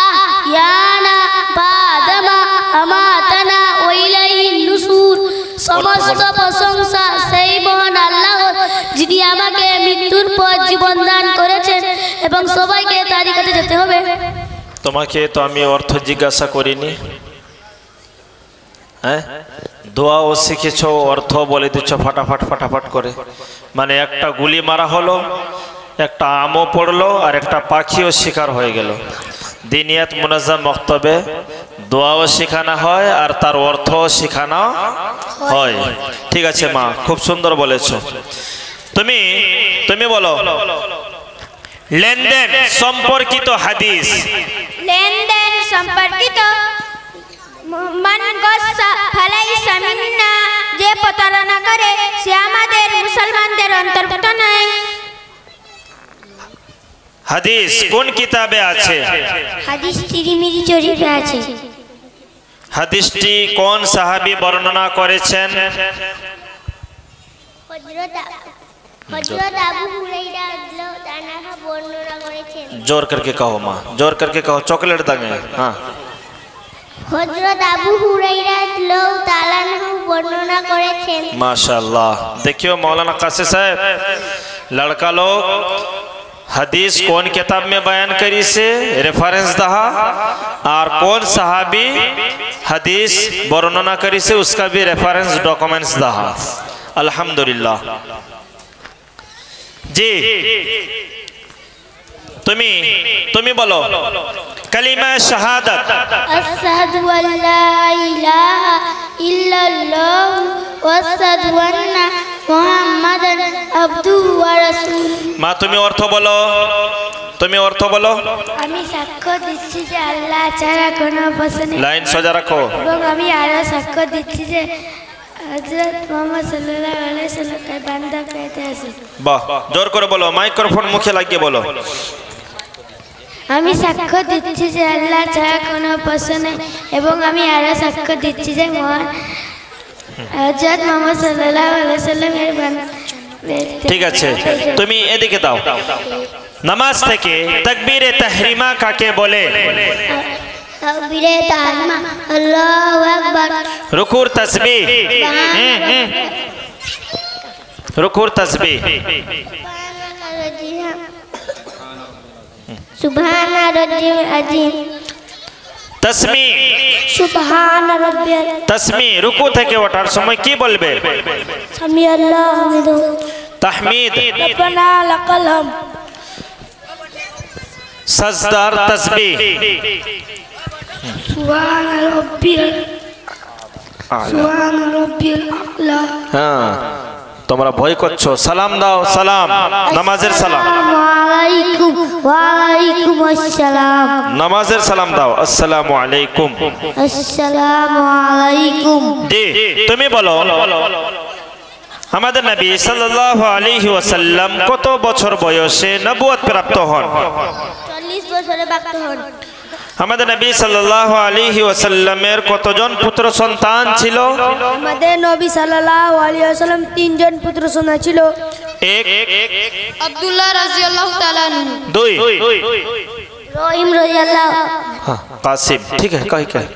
Speaker 5: আহইয়ানা বাদামা আমাতানা ওয়া ইলাইহিন নুশুর। সমস্ত প্রশংসা সেই মহান আল্লাহর, যিনি আমাকে মৃত্যুর পর জীবন দান করেছেন এবং সবাইকে তারই কাছে যেতে হবে।
Speaker 2: তোমাকে তো আমি অর্থ জিজ্ঞাসা করিনি, হ্যাঁ? দোয়াও শিখেছো, অর্থ বলে দিচ্ছ ফাটাফাট ফাটাফাট করে। মানে একটা গুলি মারা হলো, একটা আমও পড়লো, আর একটা পাখিও শিকার হয়ে গেল। দিনিয়াত মুনাজ্জাম মক্তবে দোয়াও শেখানো হয় আর তার অর্থও শেখানো হয়। ঠিক আছে মা, খুব সুন্দর বলেছো। তুমি বলো লেনদেন সম্পর্কিত হাদিস।
Speaker 5: লেনদেন সম্পর্কিত মান গসা ফালাইসা মিন্না, যে প্রতারণা করে সে আমাদের মুসলমানদের অন্তর্ভুক্ত নয়।
Speaker 2: হাদিস কোন কিতাবে আছে?
Speaker 5: হাদিস তিরমিজি শরীফে আছে।
Speaker 2: হাদিসটি কোন সাহাবী বর্ণনা করেছেন?
Speaker 5: হযরত আবু হুরায়রা রাদিয়াল্লাহু তাআলা বর্ণনা করেছেন।
Speaker 2: जोर करके कहो माँ, जोर करके कहो, चॉकलेट देंगे। हाँ,
Speaker 5: হযরত আবু হুরায়রা রাদিয়াল্লাহু তাআলা বর্ণনা করেছেন।
Speaker 2: माशाल्लाह। देखियो मौलाना कासिम साहब, लड़का लोग हदीस कौन किताब में बयान करी से रेफरेंस दहा, और कौन सहाबी हदीस वर्णना करी से उसका भी रेफरेंस डॉक्यूमेंट्स दहा। अल्हम्दुलिल्लाह। जी তুমি বলো कलिमा शहादत
Speaker 5: अशहदु अल्ला इलाहा इल्लल्लाह व अशहदु अन्ना मुहम्मदन अब्दुहु व रसूलुहु।
Speaker 2: माँ तुम्हें अर्थ बोलो, तुम्हें अर्थ बोलो।
Speaker 5: আমি সাক্ষ্য দিচ্ছি যে আল্লাহ ছাড়া কোনো উপাস্য নেই
Speaker 2: लाइन सोजा रखो।
Speaker 5: এবং আমি আরো সাক্ষ্য দিচ্ছি যে হযরত মুহাম্মদ সাল্লাল্লাহু আলাইহি সাল্লাম এর বান্দা পেতে আছে।
Speaker 2: वाह, जोर করে বলো, মাইক্রোফোন মুখে লাগিয়ে বলো।
Speaker 5: আমি সাক্ষ্য দিচ্ছি যে আল্লাহ ছাড়া কোনো উপাস্য নেই এবং আমি আরো সাক্ষ্য দিচ্ছি যে হযরত মুহাম্মদ সাল্লাল্লাহু আলাইহি সাল্লাম এর বান্দা।
Speaker 2: ঠিক আছে, তুমি এদিকে দাও। নামাজ থেকে তাকবীরে তাহরিমা কাকে বলে?
Speaker 5: তাকবীরে তাহরিমা আল্লাহু আকবার।
Speaker 2: রুকুর তাসবিহ, রুকুর তাসবিহ।
Speaker 5: সুবহান রাব্বিল আযীম।
Speaker 2: তসমি,
Speaker 5: সুবহান রাব্বিল।
Speaker 2: তসমি রুকু থেকে ওঠার সময় কি বলবে?
Speaker 5: সামি আল্লাহু হামিদু।
Speaker 2: তাহমিদ,
Speaker 3: রব্বানা লাকাল হামদ।
Speaker 2: সজদার তসবিহ।
Speaker 3: সুবহান রাব্বিল আলা।
Speaker 2: হ্যাঁ, তোমরা ভয় করছো। সালাম দাও, সালাম, নামাজের সালাম।
Speaker 5: আসসালামু আলাইকুম। ওয়া আলাইকুম আসসালাম।
Speaker 2: নামাজের সালাম দাও, আসসালামু আলাইকুম।
Speaker 5: আসসালামু আলাইকুম।
Speaker 2: জি, তুমি বলো আমাদের নবী সাল্লাল্লাহু আলাইহি ওয়াসাল্লাম কত বছর বয়সে নবুয়ত প্রাপ্ত হন?
Speaker 5: 40 বছরে বাক্ত হন।
Speaker 2: আমাদের নবী সাল্লাল্লাহু আলাইহি ওয়াসাল্লামের কতজন পুত্র সন্তান ছিল?
Speaker 3: আমাদের নবী সাল্লাল্লাহু আলাইহি ওয়াসাল্লাম 3 জন পুত্র সন্তান ছিল।
Speaker 2: এক,
Speaker 1: আব্দুল্লাহ রাদিয়াল্লাহু তাআলা আনহু।
Speaker 2: দুই,
Speaker 5: ইব্রাহিম রাদিয়াল্লাহু।
Speaker 2: हाँ, कासिम। ठीक है,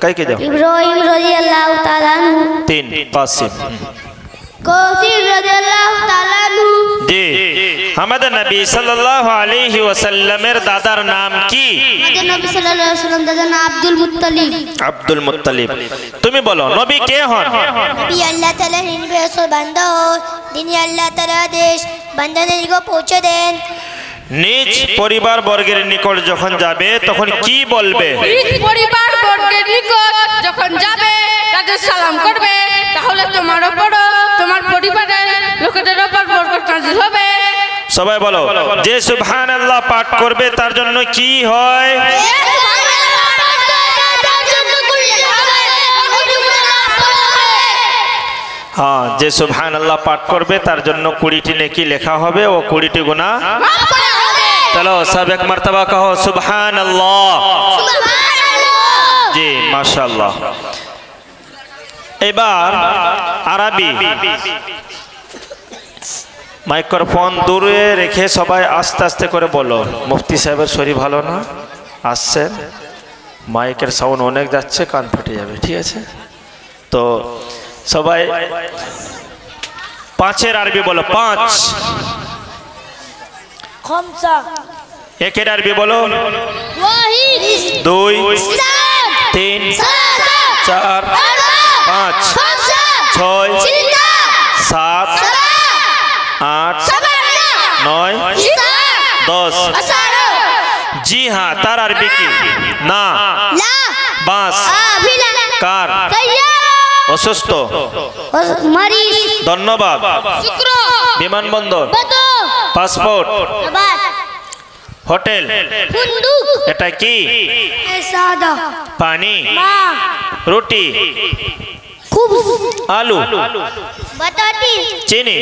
Speaker 2: कह के जाओ।
Speaker 5: ইব্রাহিম রাদিয়াল্লাহু তাআলা আনহু।
Speaker 2: तीन, कासिम।
Speaker 5: কাসিম রাদিয়াল্লাহু তাআলা আনহু।
Speaker 2: जी, আমাদের নবী সাল্লাল্লাহু আলাইহি ওয়াসাল্লামের দাদার নাম কি?
Speaker 5: আমাদের নবী সাল্লাল্লাহু আলাইহি ওয়াসাল্লাম দাদার নাম আব্দুল মুত্তালিব।
Speaker 2: Abdul Muttalib. তুমি বলো নবী কে হন?
Speaker 6: নবী আল্লাহ তাআলার নির্দেশ বান্দা হন, তিনি আল্লাহ তাআলার আদেশ বান্দাদের নিকট পৌঁছে দেন।
Speaker 2: নিজ পরিবার বর্গের নিকট যখন যাবে তখন কি বলবে?
Speaker 1: নিজ পরিবার বর্গের নিকট যখন যাবে তাদের সালাম করবে, তাহলে তোমার উপর তোমার পরিবারের লোকেদের উপর বরকত নাযিল হবে।
Speaker 2: সবাই বলো, যে সুবহানাল্লাহ পাঠ করবে তার জন্য কি হয়? হ্যাঁ, যে সুবহানাল্লাহ পাঠ করবে তার জন্য 20টি নেকি লেখা হবে ও 20টি গুনাহ। চলো সব এক মর্তবা কহো সুবহানাল্লাহ। জি, মাশাআল্লাহ। এবার আরবি। মাইক্রোফোন দূরে রেখে সবাই আস্তে আস্তে করে বলো। মুফতি সাহেবের শরীর ভালো না, আসছেন, মাইকের সাউন্ড অনেক যাচ্ছে, কান ফেটে যাবে। ঠিক আছে, তো সবাই 5-এর আরবি বলো। 5,
Speaker 3: খামসা।
Speaker 2: 1-এর আরবি বলো।
Speaker 5: ওয়াহিদ।
Speaker 2: 2, 3, 4, 5, 6, 7, 8, 9, 10। জি হ্যাঁ, তার আরবি কি? না, বাস, কার, অসুস্থ,
Speaker 5: মরিস,
Speaker 2: ধন্যবাদ,
Speaker 5: শুক্র,
Speaker 2: বিমানবন্দর, পাসপোর্ট, হোটেল,
Speaker 5: বন্দুক,
Speaker 2: এটা কি?
Speaker 3: সাদা।
Speaker 2: পানি,
Speaker 3: মা।
Speaker 2: রুটি,
Speaker 5: খুবজ,
Speaker 2: আলু,
Speaker 5: বাটাটি,
Speaker 2: চিনি,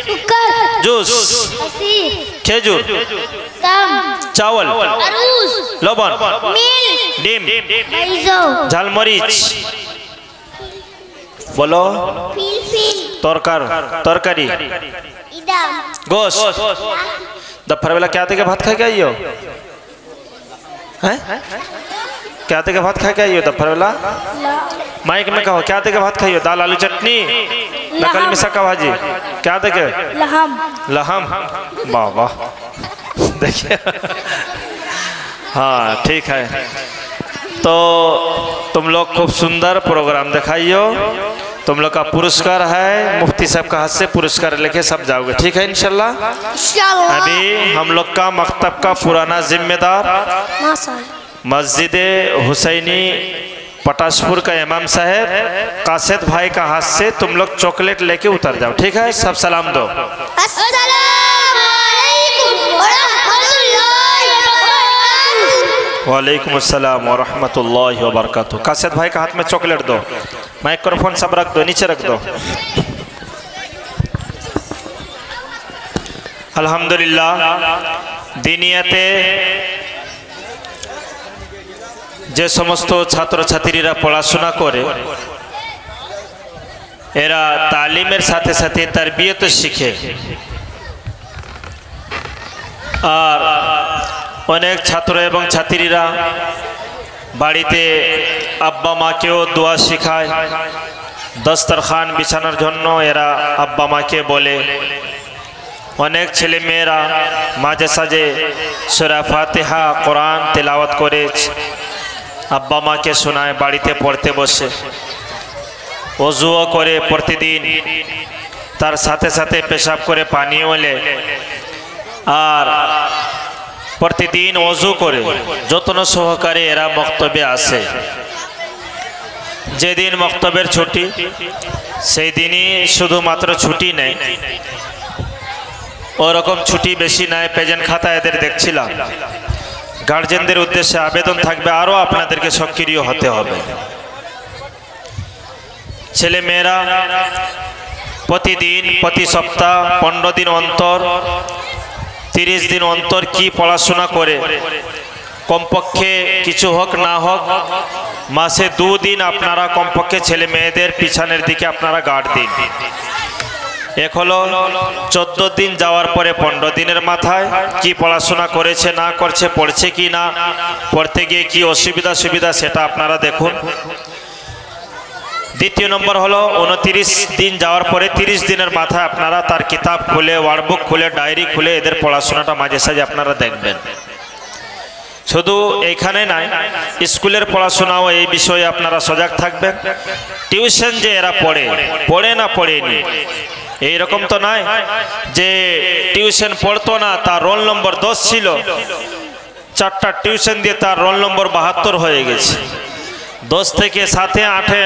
Speaker 5: শুকর,
Speaker 2: জুস,
Speaker 5: আসির,
Speaker 2: খেজুর,
Speaker 5: দাম,
Speaker 2: চাवल,
Speaker 5: আরুস,
Speaker 2: লবণ,
Speaker 5: মিল,
Speaker 2: ডিম,
Speaker 5: বাইজো,
Speaker 2: ঝালমরিচ, বলো,
Speaker 5: ফিলফিল,
Speaker 2: তরকারি,
Speaker 5: ইদাম,
Speaker 2: গোশ। दोपहर बेला क्या देके भात खा के आइयो? हैं? क्या देके भात खा के आइयो दोपहर बेला? माइक में कहो, क्या देके भात खाइयो? दाल आलू चटनी, नकल मिसा का भाजी, क्या देके?
Speaker 3: लहम।
Speaker 2: लहम। वाह वाह, देखिए। हाँ, ठीक है। तो तुम लोग खूब सुंदर प्रोग्राम दिखाइयो। तुम लोग का पुरस्कार है, मुफ्ती साहब का हाथ से पुरस्कार लेके सब जाओगे। ठीक है इंशाल्लाह। अभी हम लोग का मकतब का पुराना जिम्मेदार मस्जिद हुसैनी पटाशपुर का इमाम साहब कासिद भाई का हाथ से तुम लोग चॉकलेट लेके उतर जाओ, ठीक है? सब सलाम दो। वालेकुम अस्सलाम व रहमतुल्लाहि व बरकातहू। कासिद भाई का हाथ में चॉकलेट दो, माइक्रोफोन सब रख दो, नीचे रख दो। अल्हम्दुलिल्लाह दिनियाते যে সমস্ত ছাত্রছাত্রীরা পড়াশোনা করে এরা তালিমের সাথে সাথে তারবিয়ত শিখে, আর অনেক ছাত্র এবং ছাত্রীরা বাড়িতে আব্বা মাকেও দোয়া শেখায়, দস্তরখান বিছানোর জন্য এরা আব্বা মাকে বলে। অনেক ছেলে মেয়েরা মাঝে সাঝে সূরা ফাতিহা কোরআন তেলাওয়াত করে আব্বা মাকে শোনায়, বাড়িতে পড়তে বসে ওযুও করে প্রতিদিন, তার সাথে সাথে পেশাব করে পানিও নেয়, আর প্রতিদিন ওযু করে যত্ন সহকারে এরা মক্তবে আসে। যেদিন মক্তবের ছুটি সেই দিনই শুধুমাত্র ছুটি নেই, ওরকম ছুটি বেশি নাই। প্রেজেন্ট খাতা এদের দেখছিলাম। গার্জেনদের উদ্দেশ্যে আবেদন থাকবে, আরও আপনাদেরকে সক্রিয় হতে হবে। ছেলে মেয়েরা প্রতিদিন, প্রতি সপ্তাহ, 15 দিন অন্তর, 30 দিন অন্তর কি পড়াশোনা করে, কমপক্ষে কিছু হোক না হোক মাসে 2 দিন আপনারা কমপক্ষে ছেলে মেয়েদের পিছনের দিকে আপনারা গার্ড দিন। এক হলো 14 দিন যাওয়ার পরে 15 দিনের মাথায় কি পড়াশোনা করেছে না করছে, পড়ছে কি না, পড়তে গিয়ে কি অসুবিধা সুবিধা সেটা আপনারা দেখুন। দ্বিতীয় নম্বর হলো 29 দিন যাওয়ার পরে 30 দিনের মাথায় আপনারা তার কিতাব খুলে, ওয়ার্ডবুক খুলে, ডায়েরি খুলে এদের পড়াশোনাটা মাঝে সাঝে আপনারা দেখবেন। শুধু এইখানে নাই, স্কুলের পড়াশোনাও এই বিষয়ে আপনারা সজাগ থাকবেন। টিউশন যে এরা পড়ে না পড়েনি এইরকম তো নয় যে টিউশন পড়তো না, তার রোল নম্বর 10 ছিল, 4টা টিউশন দিয়ে তার রোল নম্বর 72 হয়ে গেছে। 10 থেকে 7, 8,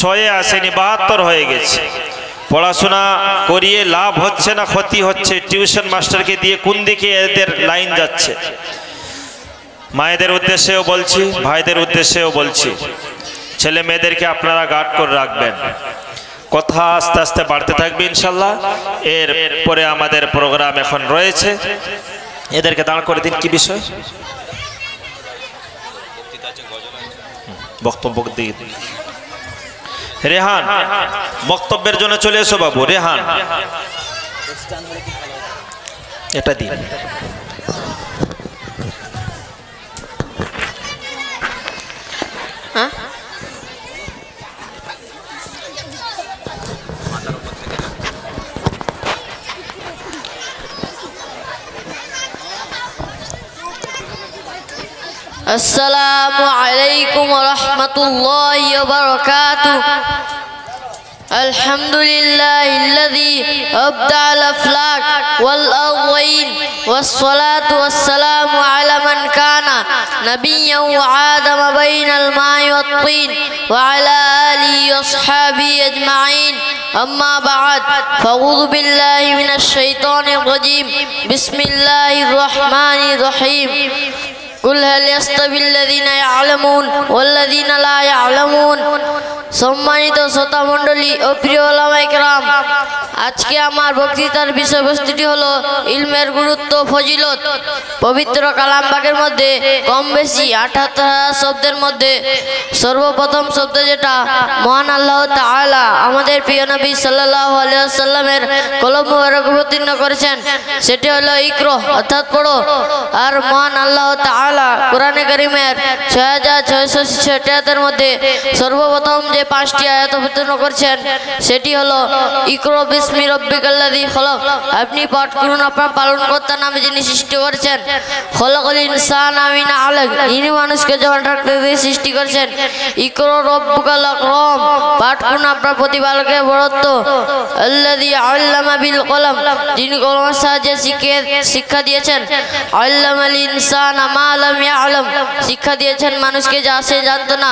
Speaker 2: 6 আসেনি, 72 হয়ে গেছে। পড়াশোনা করিয়ে লাভ হচ্ছে না ক্ষতি হচ্ছে, টিউশন মাস্টারকে দিয়ে কোন দিকে এদের লাইন যাচ্ছে। মায়েদের উদ্দেশ্যেও বলছি, ভাইদের উদ্দেশ্যেও বলছি, ছেলে মেয়েদেরকে আপনারা গার্ড করে রাখবেন। কথা আস্তে আস্তে বাড়তে থাকবে ইনশাল্লাহ। এর পরে আমাদের প্রোগ্রাম এখন রয়েছে, এদেরকে দাঁড় করে দিন। কি বিষয়? বক্তব্য দিন। রেহান বক্তব্যের জন্য চলে এসো বাবু। রেহান এটা দিন।
Speaker 1: হ্যাঁ, السلام عليكم ورحمة الله وبركاته. الحمد لله الذي أبدع الأفلاك والأرضين، والصلاة والسلام على من كان نبيا وعادم بين الماء والطين، وعلى آله وأصحابه أجمعين. أما بعد، فأعوذ بالله من الشيطان الرجيم. بسم الله الرحمن الرحيم. قل هل يستوي الذين يعلمون والذين لا يعلمون। সম্মানিত শ্রোতা মণ্ডলী ও প্রিয় ওলামায়ে কেরাম, আজকে আমার বক্তৃতার বিষয়বস্তুটি হলো ইলমের গুরুত্ব, ফজিলত। পবিত্র কালামবাগের মধ্যে কম বেশি 78 শব্দের মধ্যে সর্বপ্রথম শব্দ যেটা মহান আল্লাহ তাআলা আমাদের প্রিয় নবী সাল্লাল্লাহু আলাইহি ওয়াসাল্লামের কলম মুবারক অবতীর্ণ করেছেন সেটি হলো ইকরা, অর্থাৎ পড়ো। আর মহান আল্লাহ তাআলা কোরআনে কারীমের 6676 মধ্যে সর্বপ্রথম যে 5টি আয়াত অবতীর্ণ করেছেন সেটি হলো ইকরা বিসমি রাব্বিকাল্লাযী খলাক। আপনি পাঠ করুন আপনার পালনকর্তার নামে যিনি সৃষ্টি করেছেন। খলাকাল ইনসানা মিন আলাক, যিনি মানুষকে জমাট রাখতে দিয়ে সৃষ্টি করেছেন। ইকরা রাব্বুকাল আকরাম, পাঠ করুন আপনার প্রতিপালকের বরত্ব। আল্লাযী আল্লামা বিল কলম, যিনি কলমের সাহায্যে শিক্ষা দিয়েছেন। আল্লামাল ইনসানা মা লাম ইয়ালাম, শিক্ষা দিয়েছেন মানুষকে যা সে জানতো না।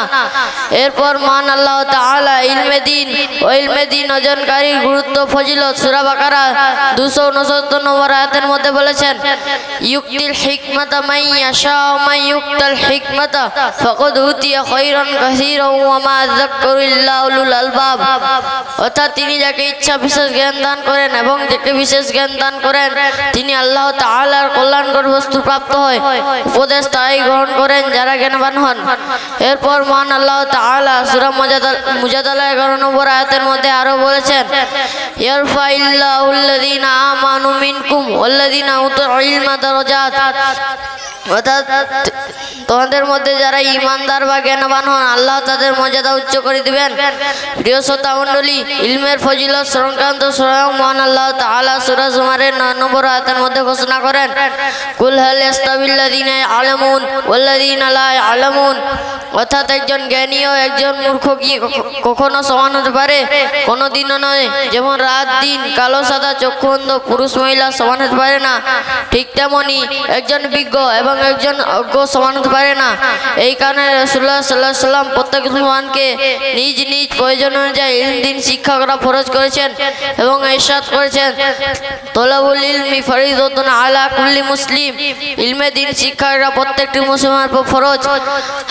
Speaker 1: এরপর মহান আল্লাহ তাআলা ইলমে দিন অর্জনকারীর গুরুত্ব ফজিলত সূরা বাকারা 269 নম্বর আয়াতের মধ্যে বলেছেন, ইউক্তিল হিকমাতা মান ইয়াশা ওয়া মান ইউক্তাল হিকমাতা ফাকাদ উতিয়া খায়রান কাসীরা ওয়া মা যাক্কারু ইল্লা উলুল আলবাব। অর্থাৎ তিনি যাকে ইচ্ছা বিশেষ জ্ঞান দান করেন এবং যাকে বিশেষ জ্ঞান দান করেন তিনি আল্লাহ তাআলার কল্যাণকর বস্তু প্রাপ্ত হয়। উপদেশ তাই গ্রহণ করেন যারা জ্ঞানবান হন। এরপর মহান আল্লাহ তাআলা সূরা মুজাদালা 11 নম্বর আয়াতের মধ্যে আরো বলেছেন, ইয়ারফাইল্লাহুল্লাযীনা আমানু মিনকুম ওয়াল্লাযীনা উতুল ইলমা দারাজাত। অর্থাৎ তোমাদের মধ্যে যারা ঈমানদার বা জ্ঞানবান হন আল্লাহ তাদের মর্যাদা উচ্চ করে দিবেন। প্রিয় শ্রোতা মণ্ডলী, ইলমের ফজিলত সংক্রান্ত স্বয়ং মহান আল্লাহ তাআলা সূরা জুমারের 9 নম্বর আয়াতের মধ্যে ঘোষণা করেন, কুল হাল ইয়াস্তাবিল্লাযীনা ইয়ালামুন ওয়াল্লাযীনা লা ইয়ালামুন। অর্থাৎ একজন জ্ঞানী ও একজন মূর্খ কি কখনো সমান হতে পারে? কোনোদিনও নয়। যেমন রাত দিন, কালো সাদা, চক্ষু অন্ধ, পুরুষ মহিলা সমান হতে পারে না, ঠিক তেমনি একজন বিজ্ঞ এবং একজন অজ্ঞ সমান হতে পারে না। এই কারণে রাসূলুল্লাহ সাল্লাল্লাহু আলাইহি ওয়াসাল্লাম প্রত্যেক মুসলমানকে নিজ নিজ প্রয়োজন অনুযায়ী ইলম দিন শিক্ষা করা ফরজ করেছেন এবং ইরশাদ করেছেন, তলাবুল ইলমি ফরিদাতুন আলা কুল্লি মুসলিম। ইলমে দিন শিক্ষা করা প্রত্যেকটি মুসলমানের উপর ফরজ।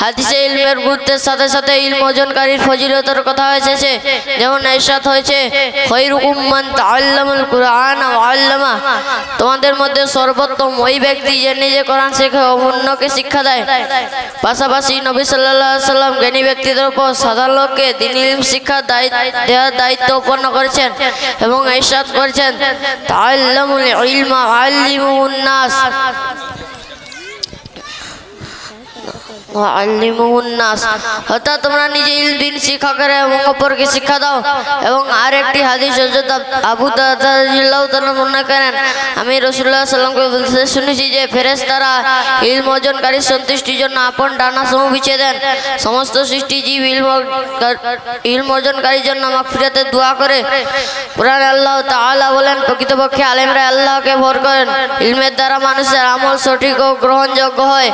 Speaker 1: হাদিসে ইলমের গুরুত্বের সাথে সাথে ইলম অর্জনকারীর ফজিলতের কথা এসেছে। যেমন ইরশাদ হয়েছে, খায়রুকুম মান তাআল্লামাল কুরআন ওয়া আল্লামা। তোমাদের মধ্যে সর্বোত্তম ওই ব্যক্তি যে নিজে কোরআন শেখে ও অন্যকে শিক্ষা দেয়। পাশাপাশি নবী সাল্লাল্লাহু আলাইহি ওয়াসাল্লাম জ্ঞানী ব্যক্তিদের উপর সাধারণ লোককে দ্বীন ইলম শিক্ষা দেওয়ার দায়িত্ব উৎপন্ন করেছেন এবং ইরশাদ করেছেন, তাআল্লামুল ইলমা ওয়া আল্লিমুহুন নাস। অর্থাৎ তোমরা নিজে ইলম দিন শিক্ষা করে এবং অপরকে শিক্ষা দাও। এবং আরেকটি হাদিস হযরত আবু দারদা রাদিয়াল্লাহু তাআলা বর্ণনা করেন, আমি রাসূলুল্লাহ সাল্লাল্লাহু আলাইহি ওয়াসাল্লামকে বলতে শুনেছি যে ফেরেশতারা ইলম অর্জনকারীর সন্তুষ্টির জন্য আপন ডানা সমূহ বিছিয়ে দেন। সমস্ত সৃষ্টি জীব ইলম অর্জনকারীর জন্য মাগফিরাতের দোয়া করে। কুরআনে আল্লাহ তাআলা বলেন, প্রকৃতপক্ষে আলেমরা আল্লাহকে ভয় করেন। ইলমের দ্বারা মানুষের আমল সঠিক ও গ্রহণযোগ্য হয়।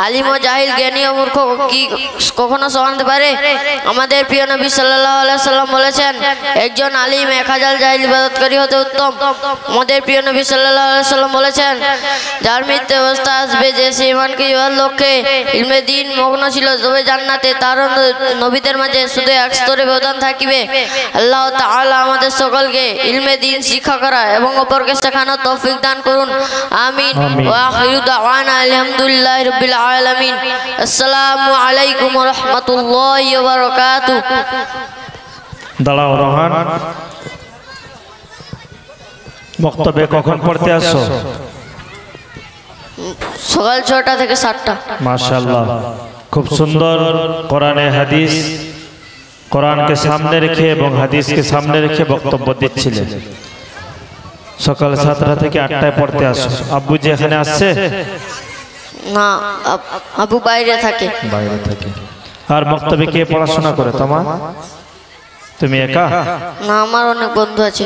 Speaker 1: আলিম ও জাহিল, জ্ঞানী ও মূর্খ কি কখনো সমান হতে পারে? আমাদের প্রিয় নবী সাল্লাল্লাহু আলাইহি ওয়াসাল্লাম বলেছেন, একজন আলিম 1000 জাহিল ইবাদতকারী হতে উত্তম। আমাদের প্রিয় নবী সাল্লাল্লাহু আলাইহি ওয়াসাল্লাম বলেছেন, যার মৃত্যু অবস্থা আসবে যে সে ঈমানকে লক্ষ্যে ইলমে দিন মগ্ন ছিল, তবে জান্নাতে তার নবীদের মাঝে শুধু এক স্তরে ব্যবধান থাকিবে। আল্লাহ তাআলা আমাদের সকলকে ইলমে দিন শিক্ষা করা এবং অপরকে শেখানোর তৌফিক দান করুন। আমিন। ওয়া আখিরু দাওয়ানা আলহামদুলিল্লাহি রাব্বিল আলামিন। আসসালামু আলাইকুম ওয়া রাহমাতুল্লাহি ওয়া বারাকাতুহু।
Speaker 2: দাঁড়াও রোহান, বক্তব্য কখন পড়তে আসো?
Speaker 1: সকাল 6টা থেকে 7টা।
Speaker 2: মাশাআল্লাহ, খুব সুন্দর কোরআনে হাদিস, কোরআনকে সামনে রেখে এবং হাদিসকে সামনে রেখে বক্তব্য দিচ্ছিলেন। সকাল 7টা থেকে 8টায় পড়তে আসো। আব্বু যে এখানে আসছে?
Speaker 1: না, আবু বাইরে থাকে।
Speaker 2: বাইরে থাকে। আর বক্তব্যে কে পড়াশোনা করে তোমার? তুমি একা?
Speaker 1: না, আমার অনেক বন্ধু আছে।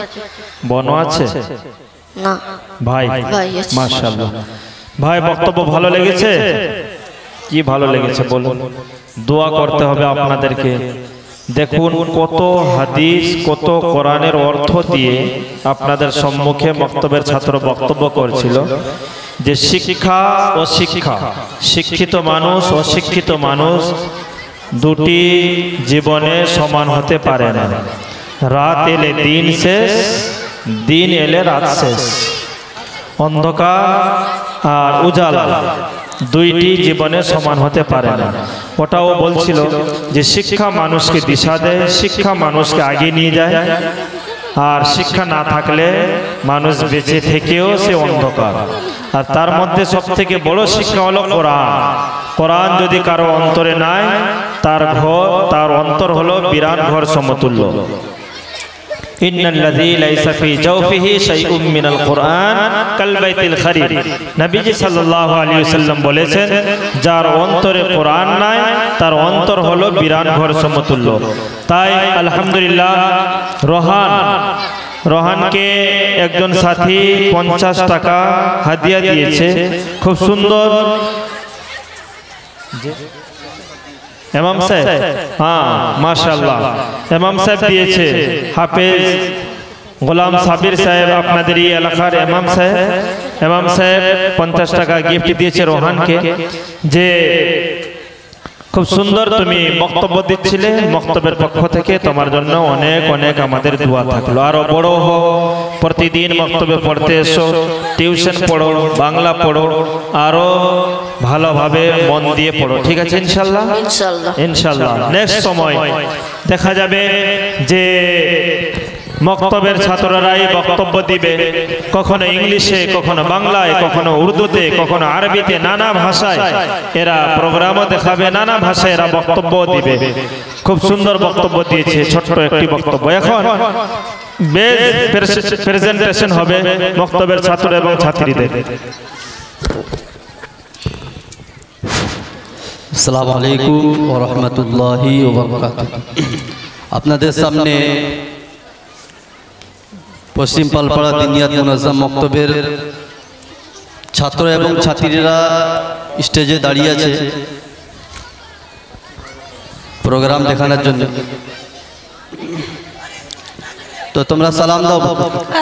Speaker 2: বোনও আছে?
Speaker 1: না,
Speaker 2: ভাই?
Speaker 1: আছে।
Speaker 2: মাশাআল্লাহ। ভাই, বক্তব্য ভালো লেগেছে? কি ভালো লেগেছে বলুন? দোয়া করতে হবে আপনাদেরকে। দেখুন কত হাদিস, কত কোরআনের অর্থ দিয়ে আপনাদের সম্মুখে বক্তব্যের ছাত্র বক্তব্য করছিল যে শিক্ষা ও শিক্ষা, শিক্ষিত মানুষ ও অশিক্ষিত মানুষ দুটি জীবনে সমান হতে পারে না। রাত এলে দিন শেষ, দিন এলে রাত শেষ। অন্ধকার আর উজালা দুইটি জীবনে সমান হতে পারে না। ওটাও বলছিল যে শিক্ষা মানুষকে দিশা দেয়, শিক্ষা মানুষকে আগে নিয়ে যায়, আর শিক্ষা না থাকলে মানুষ বেঁচে থেকেও সে অন্ধকার। আর তার মধ্যে সব থেকে বড় শিক্ষা হলো কোরআন। কোরআন যদি কারো অন্তরে নাই, তার অন্তর হলো বিরাট ঘর সমতুল্য। ইন্নাল্লাযী লাইসা ফি জাওফিহি শাইউম মিনাল কুরআন কাল বাইতিল খারিব। নবীজি সাল্লাল্লাহু আলাইহি ওয়াসাল্লাম বলেছেন, যার অন্তরে কোরআন নাই তার অন্তর হলো বিরান ঘর সমতুল্য। তাই আলহামদুলিল্লাহ রোহানকে একজন সাথী 50 টাকা হাদিয়া দিয়েছে। খুব সুন্দর ইমাম সাহেব, হ্যাঁ মাশাআল্লাহ ইমাম সাহেব দিয়েছে। হাফেজ গোলাম সাবির সাহেব আপনাদের এই এলাকার ইমাম সাহেব 50 টাকা গিফট দিয়েছে রোহানকে। যে খুব সুন্দর তুমি বক্তব্য দিচ্ছিলে, বক্তব্যের পক্ষ থেকে তোমার জন্য অনেক অনেক আমাদের দোয়া থাকলো। আরো বড় হও, প্রতিদিন বক্তব্য পড়তে এসো, টিউশন পড়ো, বাংলা পড়ো, আরো ভালোভাবে মন দিয়ে পড়ো, ঠিক আছে ইনশাল্লাহ? ইনশাল্লাহ নেক্সট সময় দেখা যাবে যে মক্তবের ছাত্ররাই বক্তব্য দিবে, কখনো ইংলিশে, কখনো বাংলায়, কখনো উর্দুতে, কখনো আরবিতে, নানা ভাষায় এরা প্রোগ্রামও দেখাবে, নানা ভাষায় এরা বক্তব্য দিবে। খুব সুন্দর বক্তব্য দিয়েছে, ছোট্ট একটি বক্তব্য। এখন বেশ প্রেজেন্টেশন হবে মক্তবের ছাত্র এবং ছাত্রীদের।
Speaker 7: আসসালামু আলাইকুম ওয়া রাহমাতুল্লাহি ওয়া বারাকাতুহু। আপনাদের সামনে পশ্চিম পালপাড়া দিনিয়াত মুনাজ্জাম মক্তবের ছাত্র এবং ছাত্রীরা স্টেজে দাঁড়িয়ে আছে প্রোগ্রাম দেখানোর জন্য। তো তোমরা সালাম দাও।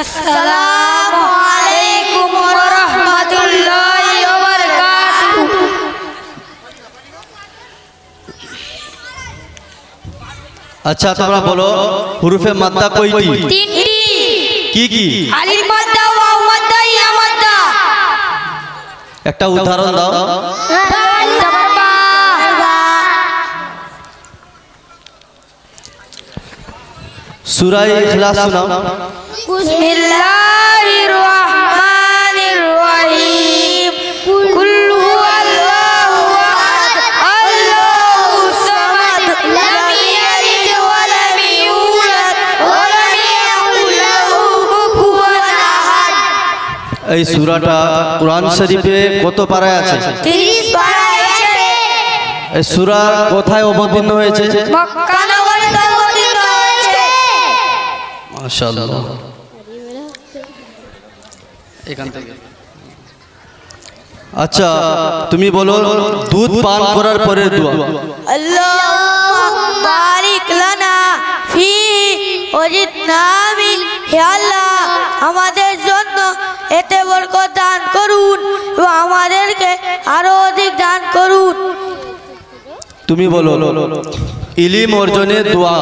Speaker 3: আসসালামু আলাইকুম ওয়া রাহমাতুল্লাহি ওয়া বারাকাতুহু।
Speaker 7: আচ্ছা তোমরা বলো হুরুফে মাদ্দা কয়টি?
Speaker 3: তিনটি।
Speaker 7: কি কি?
Speaker 3: আলিফ মাদ্দা, ওয়াও মাদ্দা, ইয়া মাদ্দা।
Speaker 7: একটা উদাহরণ দাও। সূরা ইখলাস শোনাও।
Speaker 3: বিসমিল্লাহির রহমানির রহিম। কুল হুয়াল্লাহু আহাদ, আল্লাহুস সামাদ, লাম ইয়ালিদ ওয়া লাম ইউলাদ ওয়া লাম ইয়াকুল লাহু কুফুয়ান আহাদ।
Speaker 7: এই সূরাটা কোরআন শরীফে কত পারায় আছে?
Speaker 3: 30 পারায় আছে।
Speaker 7: এই সূরা কোথায় অবতীর্ণ হয়েছে?
Speaker 3: মক্কা নগরে অবতীর্ণ হয়েছে।
Speaker 7: মাশাআল্লাহ। এখান থেকে আচ্ছা তুমি বলো দুধ পান করার পরের দোয়া।
Speaker 3: আল্লাহুম্মা বারিক লানা ফিহি ওয়াজিদনা মিন। হে আল্লাহ, আমাদের জন্য এতে বরকত দান করুন এবং আমাদেরকে আরো অধিক দান করুন।
Speaker 7: তুমি বলো ইলম অর্জনের দোয়া।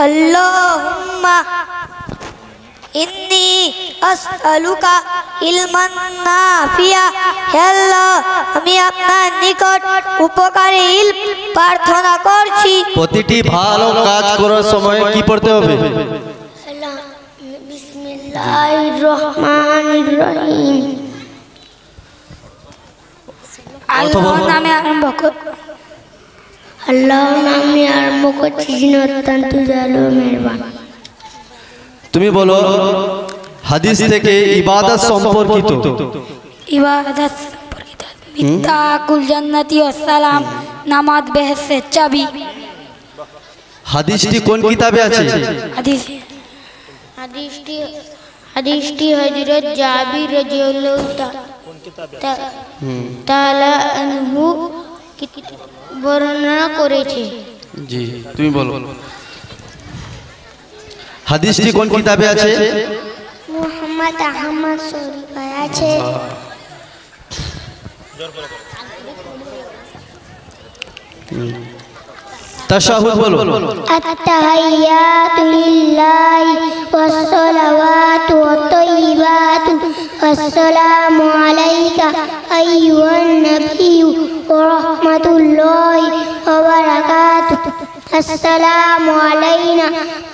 Speaker 3: আল্লাহুম্মা ইন্নী আসআলুকা ইলমান নাফিয়া। হে আল্লাহ, আমি আপনার নিকট উপকারী ইলম প্রার্থনা করছি।
Speaker 7: প্রতিটি ভালো কাজ করার সময় কি পড়তে হবে?
Speaker 5: বিসমিল্লাহির রহমানির রহিম।
Speaker 3: আল্লাহর নামে আরম্ভ কর।
Speaker 5: আল্লাহর নামে আরম্ভ করছি, যিনি অত্যন্ত দয়ালু ও মেহেরবান।
Speaker 7: তুমি বলো হাদিস থেকে ইবাদত সম্পর্কিত।
Speaker 3: ইবাদত সম্পর্কিত মিফতাহুল জান্নাতি ওয়াস সালাম, নামাজ বেহেশতের চাবি।
Speaker 7: হাদিসটি কোন কিতাবে আছে?
Speaker 3: হাদিস
Speaker 5: হাদিসটি হযরত জাবির রাদিয়াল্লাহু তাআলা আনহু বর্ণনা করেছে।
Speaker 7: জি তুমি বলো হাদিসটি কোন কিতাবে আছে?
Speaker 5: মুহাম্মদ আহমদ শরীফে আছে।
Speaker 7: তাশাহুদ বলো।
Speaker 5: আত-তাহিয়াতু লিল্লাহি ওয়াস-সালাওয়াতু ওয়াত-তাইয়্যিবাতু ওয়াস-সালামু আলাইকা আইয়ুহান নাবিয়্যু ওয়া রাহমাতুল্লাহি ওয়া বারাকাতুহু। আসসালামু আলাইনা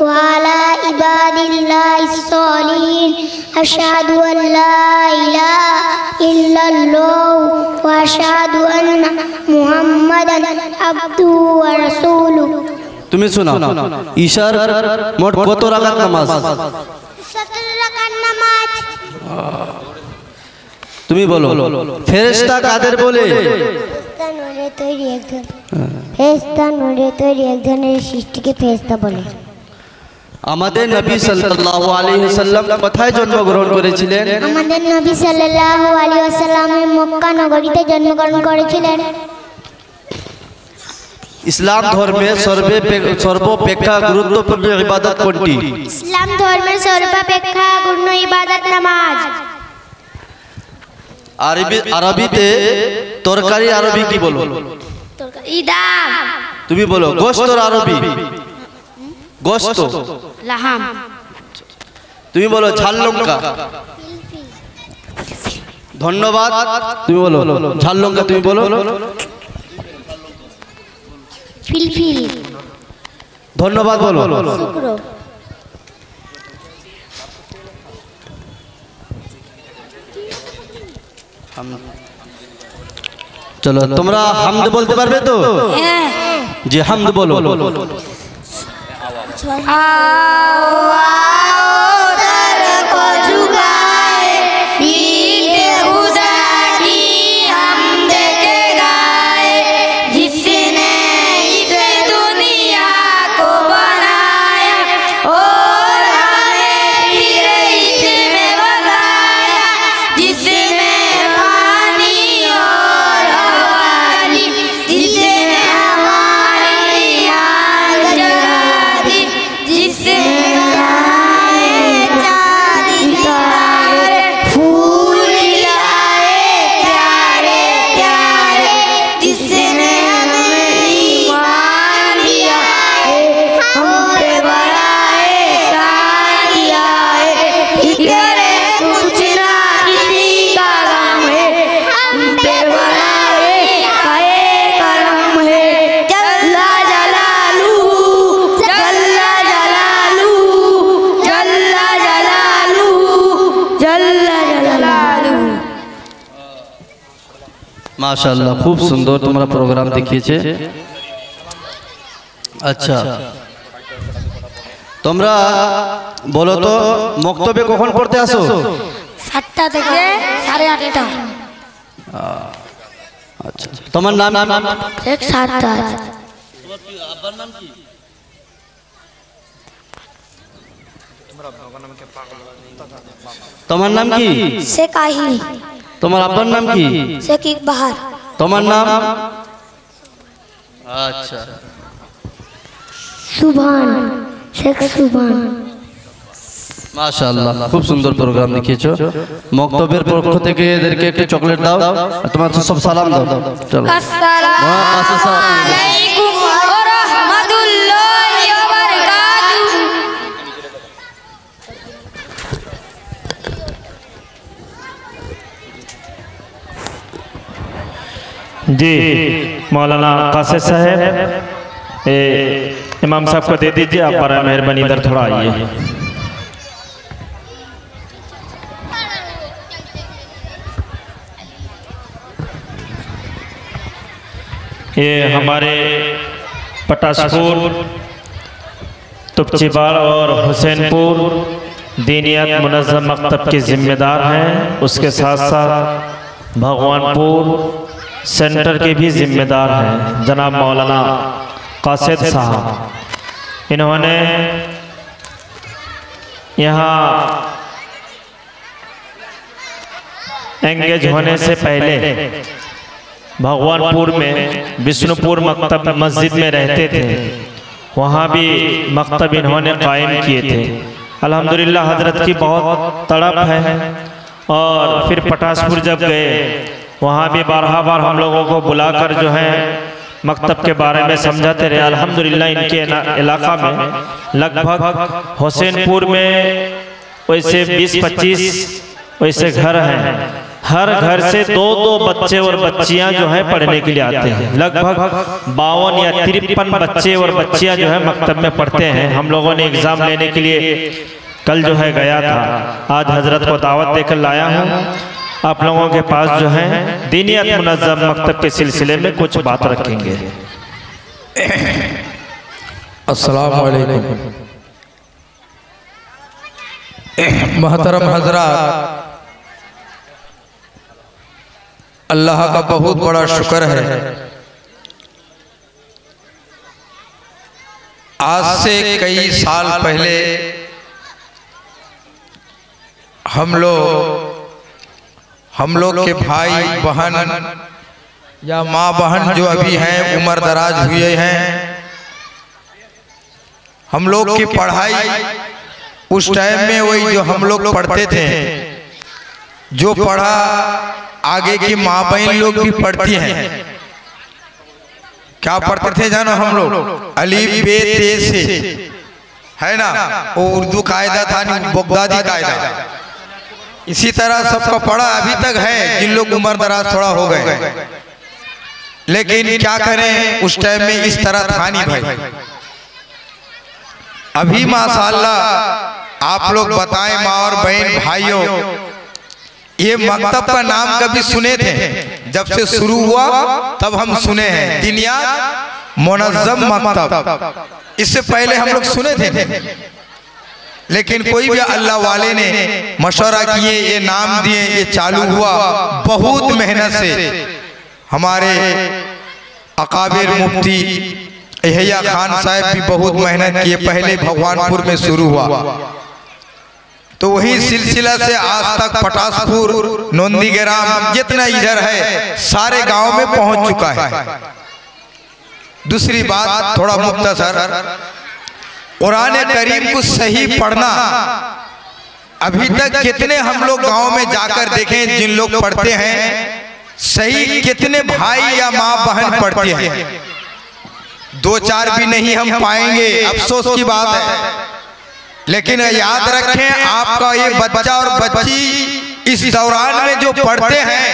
Speaker 5: ওয়া আলা ইবাদিল্লাহিস সালিহিন। আশহাদু আন লা ইলাহা ইল্লাল্লাহু ওয়া আশহাদু আন্না মুহাম্মাদান আবদুহু ওয়া রাসূলুহু।
Speaker 7: তুমি শোনা ঈশার মোট কত রাকাত নামাজ?
Speaker 6: 17 রাকাত নামাজ।
Speaker 7: তুমি বলো ফেরেশতা কাদের বলে?
Speaker 6: ফেরেশতা নূরে তৈরি একজন, ফেরেশতা নূরে তৈরি একজনের সৃষ্টিকে ফেরেশতা বলে।
Speaker 7: আমাদের নবী সাল্লাল্লাহু আলাইহি ওয়াসাল্লাম কোথায় জন্মগ্রহণ করেছিলেন?
Speaker 6: আমাদের নবী সাল্লাল্লাহু আলাইহি ওয়াসাল্লাম মক্কা নগরীতে জন্মগ্রহণ করেছিলেন।
Speaker 7: ইসলাম ধর্মে সর্বাপেক্ষা গুরুত্বপূর্ণ ইবাদত কোনটি?
Speaker 6: ইসলাম ধর্মের সর্বাপেক্ষা গুরুত্বপূর্ণ ইবাদত নামাজ।
Speaker 7: আরবিতে তরকারি আরবি কি বলো?
Speaker 5: ইদাম।
Speaker 7: তুমি বলো গোশতর আরবি? গোশত।
Speaker 5: লাহাম।
Speaker 7: তুমি বলো ঝাল লঙ্কা? ধন্যবাদ। তুমি বলো ঝাল লঙ্কা? তুমি বলো
Speaker 6: ফিলফিল।
Speaker 7: ধন্যবাদ। বলো
Speaker 6: শুকর।
Speaker 7: চলো তোমরা হামদ বলতে পারবে তো? জি হামদ বলো। মাশাআল্লাহ খুব সুন্দর তোমরা প্রোগ্রাম দেখিয়েছে। আচ্ছা তোমরা বলো তো মক্তবে কখন পড়তে আসো?
Speaker 5: 7টা থেকে 8:30।
Speaker 7: আচ্ছা তোমার নাম?
Speaker 5: শেখ সাদ্দাত।
Speaker 7: তোমার নাম কি?
Speaker 5: শেখ আহিল।
Speaker 7: তোমার আব্বার নাম কি?
Speaker 5: শেখ ইকবাহার।
Speaker 7: তোমার নাম? আচ্ছা
Speaker 5: সুবহান। শেখ সুবহান।
Speaker 7: মাশাআল্লাহ খুব সুন্দর প্রোগ্রাম দেখিয়েছো। মক্তবের পক্ষ থেকে এদেরকে একটা চকলেট দাও আর তোমার সব সালাম দাও। চলো
Speaker 5: আসসালামু আলাইকুম ওয়া রাহমাতুল্লাহি ওয়া বারাকাতুহু।
Speaker 2: जी मौलाना कासिद साहब इमाम साहब को दे दीजिए। आप पर मेहरबानी इधर थोड़ा आइए। ये हमारे पटासपुर, तुपचीबाड़ और हुसैनपुर दीनियत मुनज़्ज़म मकतब के ज़िम्मेदार हैं। उसके साथ साथ भगवानपुर सेंटर के भी ज़िम्मेदार हैं जनाब मौलाना कासिद साहब। इन्होंने यहाँ एंगेज होने से पहले भगवानपुर में विष्णुपुर मकतब मस्जिद में रहते थे, वहाँ भी मकतब इन्होंने कायम किए थे। अल्हम्दुलिल्लाह हजरत की बहुत तड़प है। और फिर पटासपुर जब गए वहाँ भी बारहा बार हम लोगों को बुलाकर जो है मकतब के बारे में समझाते रहे। अल्हम्दुलिल्लाह इनके इलाका में लगभग हुसैनपुर में वैसे 20-25 वैसे घर हैं। हर घर से 2-2 बच्चे और बच्चियां जो है पढ़ने के लिए आते हैं। लगभग 52 या 53 बच्चे और बच्चियां जो है मकतब में पढ़ते हैं। हम लोगों ने एग्ज़ाम लेने के लिए कल जो है गया था, आज हजरत को दावत देकर लाया हूँ। आप लोगों के पास जो है दीनियत मुनज़्ज़म मकतब के सिलसिले में कुछ बात रखेंगे।
Speaker 8: अस्सलामु अलैकुम। मोहतरम हजरात, अल्लाह का बहुत बड़ा शुक्र है, आज से कई साल पहले हम लोग के भाई बहन या माँ बहन जो अभी हैं उम्र दराज हुए हैं, हम लोग की पढ़ाई उस टाइम में वही जो हम लोग पढ़ते थे, जो पढ़ा आगे की माँ बहन लोग भी पढ़ती हैं। क्या पढ़ते थे जानो हम लोग? अलीफ बे ते से, है ना, वो उर्दू कायदा था, बगदादी कायदा। इसी तरह सबका पढ़ा अभी तक है, जिन लोग उम्र दराज थोड़ा हो गए। लेकिन क्या करें, उस टाइम में इस तरह था नहीं भाई। अभी माशाअल्लाह आप लोग बताएं माँ और बहन भाइयों, ये मकतब का नाम कभी सुने थे? जब से शुरू हुआ तब हम सुने हैं, दिनिया मुनज़्ज़म मकतब। इससे पहले हम लोग सुने थे, लेकिन कोई भी अल्लाह वाले ने मशवरा किए, ये नाम दिए, ये चालू हुआ बहुत मेहनत से। हमारे अकाबिर मुफ्ती यहया खान साहब भी बहुत मेहनत किए, पहले भगवानपुर में शुरू हुआ, तो वही सिलसिला से आज तक पटासपुर, नंदीग्राम, जितना इधर है सारे गांव में पहुंच चुका है। दूसरी बात थोड़ा मुख्तसर, कुरान करीम को सही पढ़ना, अभी तक कितने हम लोग गांव में जाकर देखें, जिन लोग पढ़ते हैं सही कितने भाई या माँ बहन पढ़ते हैं? दो चार भी नहीं हम पाएंगे, अफसोस की बात है। लेकिन याद रखें, आपका ये बच्चा और बच्ची इस दौरान में जो पढ़ते हैं,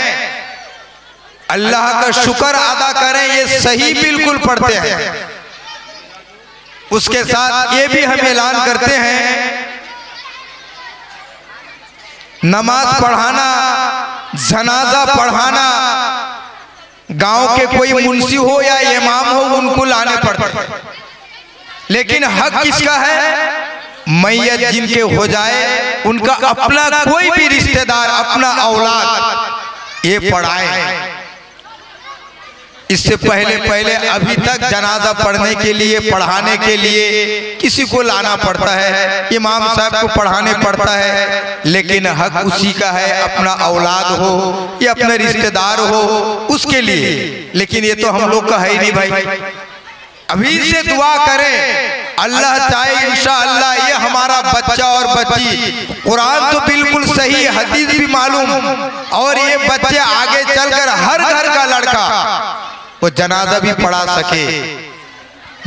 Speaker 8: अल्लाह का शुक्र अदा करें, ये सही बिल्कुल पढ़ते हैं। उसके साथ ये भी हम ऐलान करते हैं, नमाज पढ़ाना, जनाजा पढ़ाना, गांव के कोई मुंशी हो या इमाम हो उनको लाने पड़ते हैं। लेकिन हक किसका है? मैयत जिनके हो जाए उनका अपना कोई भी रिश्तेदार, अपना औलाद ये पढ़ाए। इससे पहले अभी तक जनाजा पढ़ने के लिए, पढ़ाने के लिए किसी को लाना पड़ता है, इमाम साहब को पढ़ाने पड़ता है। लेकिन हक उसी का है, अपना औलाद हो या अपने रिश्तेदार हो उसके लिए। लेकिन ये तो हम लोग का है ही नहीं भाई। अभी से दुआ करें, अल्लाह चाहे इंशाअल्लाह ये हमारा बच्चा और बच्ची, कुरान तो बिल्कुल सही, हदीस भी मालूम, और ये बच्चे आगे चलकर हर घर का लड़का वो जनाजा भी पढ़ा सके।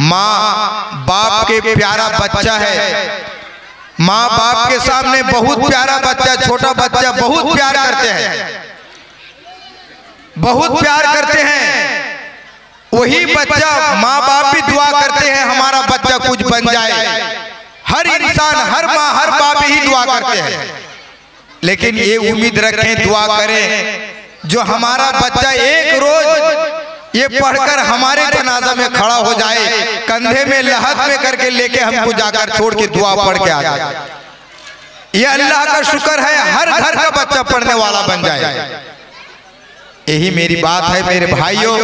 Speaker 8: माँ बाप के प्यारा बच्चा है, माँ बाप के सामने बहुत प्यारा बच्चा, छोटा बच्चा बहुत प्यार करते हैं, बहुत प्यार करते हैं। वही बच्चा, माँ बाप भी दुआ करते हैं हमारा बच्चा कुछ बन जाए। हर इंसान, हर माँ, हर बाप ही दुआ करते हैं। लेकिन ये उम्मीद रखें, दुआ करें जो हमारा बच्चा एक रोज ये पढ़कर हमारे जनाजा में खड़ा हो जाए, कंधे में लहद में करके लेके हमको जाकर छोड़ के दुआ पढ़ के आ जाए। ये अल्लाह का शुक्र है, हर घर का बच्चा पढ़ने वाला बन जाए। यही मेरी बात है मेरे भाइयों।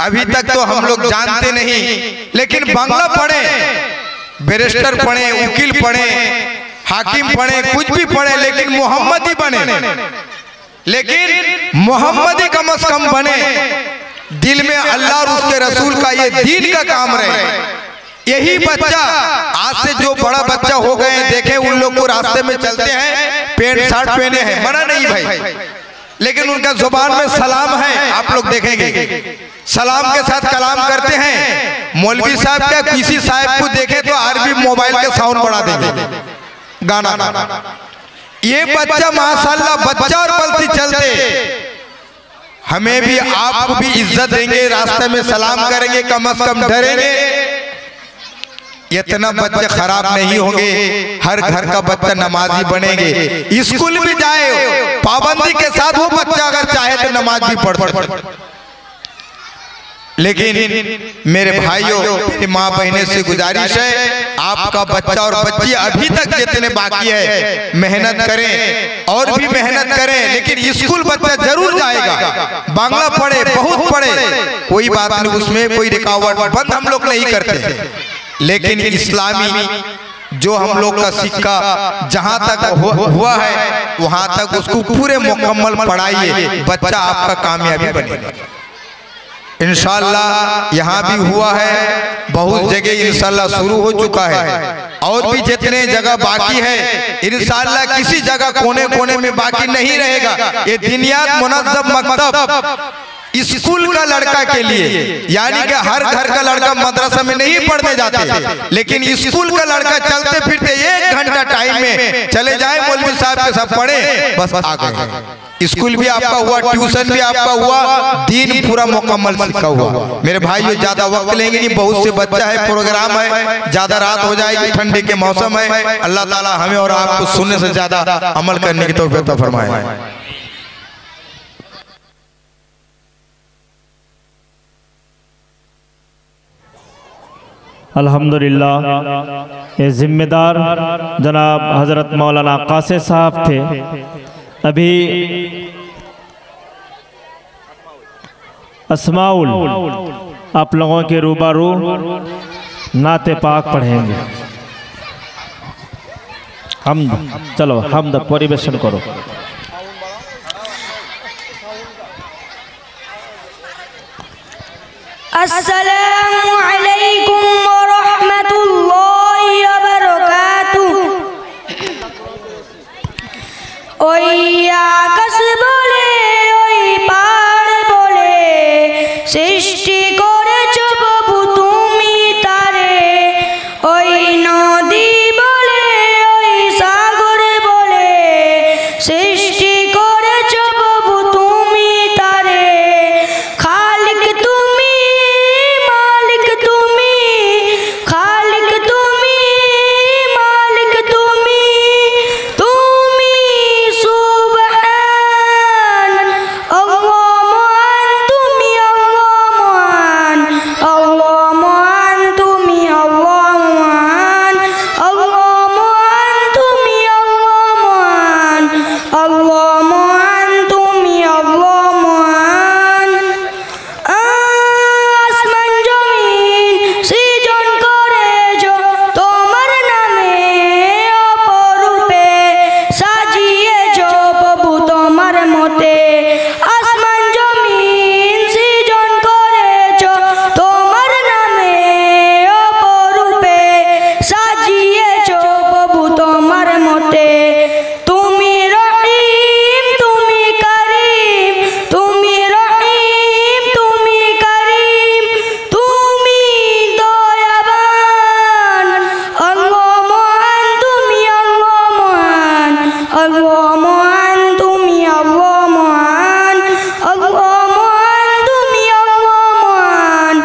Speaker 8: अभी तक तो हम लोग जानते नहीं, लेकिन बांग्ला पढ़े, बैरिस्टर पढ़े, वकील पढ़े, हाकिम पढ़े, कुछ भी पढ़े, लेकिन मोहम्मदी बने। लेकिन मोहम्मदी कम से कम बने, दिल में अल्लाह और उसके रसूल का ये दीन का काम रहे। यही बच्चा आज से जो बड़ा बच्चा हो गए, देखें उन लोग को रास्ते में चलते हैं पैंट शर्ट पहने हैं, मना नहीं भाई, लेकिन उनका जुबान में सलाम है। आप लोग देखेंगे सलाम के साथ कलाम करते हैं। मौलवी साहब क्या किसी साहब को देखे तो अरबी मोबाइल का साउंड बढ़ा देंगे, गाना गाना। ये बच्चा माशाल्लाह बच्चा और बल्कि चलते, हमें भी आपको भी इज्जत देंगे, रास्ते में सलाम करेंगे, कम से कम डरेंगे। इतना बच्चे खराब नहीं होंगे, हर घर का बच्चा नमाजी बनेंगे, स्कूल भी जाए पाबंदी के साथ वो बच्चा अगर चाहे तो नमाज भी पढ़। लेकिन मेरे भाइयों, मेरी माँ बहने से गुजारिश है, आपका बच्चा और बच्ची अभी तक जितने बाकी है मेहनत करें और भी मेहनत करें, लेकिन स्कूल बच्चा जरूर जाएगा। बांग्ला पढ़े, बहुत पढ़े, कोई बात नहीं, उसमें कोई रुकावट बंद हम लोग नहीं करते, लेकिन इस्लामी जो हम लोग का सिक्का जहाँ तक हुआ है वहाँ तक उसको पूरे मुकम्मल पढ़ाइए, बच्चा आपका कामयाबी बनेगा इंशाअल्लाह। यहाँ भी हुआ है, बहुत जगह इंशाअल्लाह शुरू हो चुका है, और भी जितने जगह बाकी है इंशाअल्लाह किसी जगह कोने कोने में बाकी नहीं रहेगा। ये दिनियात मुनज़्ज़म मकतब स्कूल का लड़का के लिए, यानी कि हर घर का लड़का मदरसा में नहीं पढ़ने जाते, लेकिन स्कूल का लड़का चलते फिरते 1 घंटा टाइम में चले जाए, मौलवी साहब के साथ पढ़े, बस आ गए। स्कूल भी आपका हुआ, ट्यूशन भी आपका हुआ, दीन पूरा मुकम्मल सीखा हुआ। मेरे भाइयों, ज्यादा वक्त लेंगे नहीं, बहुत से बच्चा है, प्रोग्राम है, ज्यादा रात हो जाएगी, ठंडे के मौसम है। अल्लाह ताला हमें और आपको सुनने से ज्यादा अमल करने की तौफीक अता फरमाए।
Speaker 2: अल्हम्दुलिल्लाह, ये जिम्मेदार जनाब हज़रत मौलाना कासिम साहब थे। अभी अस्माउल आप लोगों के रूबरू नाते पाक पढ़ेंगे। हमद, चलो हमद परिवेशन करो।
Speaker 3: अस्सलामु अलैकुम व रहमतुल्लाहि व बरकातुहू। ओई आकाश बोले, ओई पाहाड़ बोले, सृष्टि करेছ প্রভু তুমি তারে। ওই নদী বলে, ওই সাগর বলে, সৃষ্টি করেছ প্রভু তুমি তারে। খালিক তুমি, মালিক তুমি, খালিক তুমি, মালিক তুমি, তুমি সুবহান। আল্লাহ মহান, তুমি আল্লাহ মহান, আল্লাহ মহান, তুমি আল্লাহ মহান, আল্লাহ মহান, তুমি আল্লাহ মহান, আল্লাহ মহান, তুমি আল্লাহ মহান। আসমান জমিন সৃজন করেছ তোমার নামে, অপরূপে সাজিয়েছ প্রভু তোমার মতে। আসমান জমিন সৃজন করেছ তোমার নামে, অপরূপে সাজিয়েছ প্রভু তোমার মতে। তুমি রহিম, তুমি করিম, তুমি রহিম, তুমি করিম, তুমি দয়াবান। আল্লাহ মহান, তুমি আল্লাহ মহান, আল্লাহ মহান, তুমি আল্লাহ মহান, আল্লাহ মহান, তুমি আল্লাহ মহান,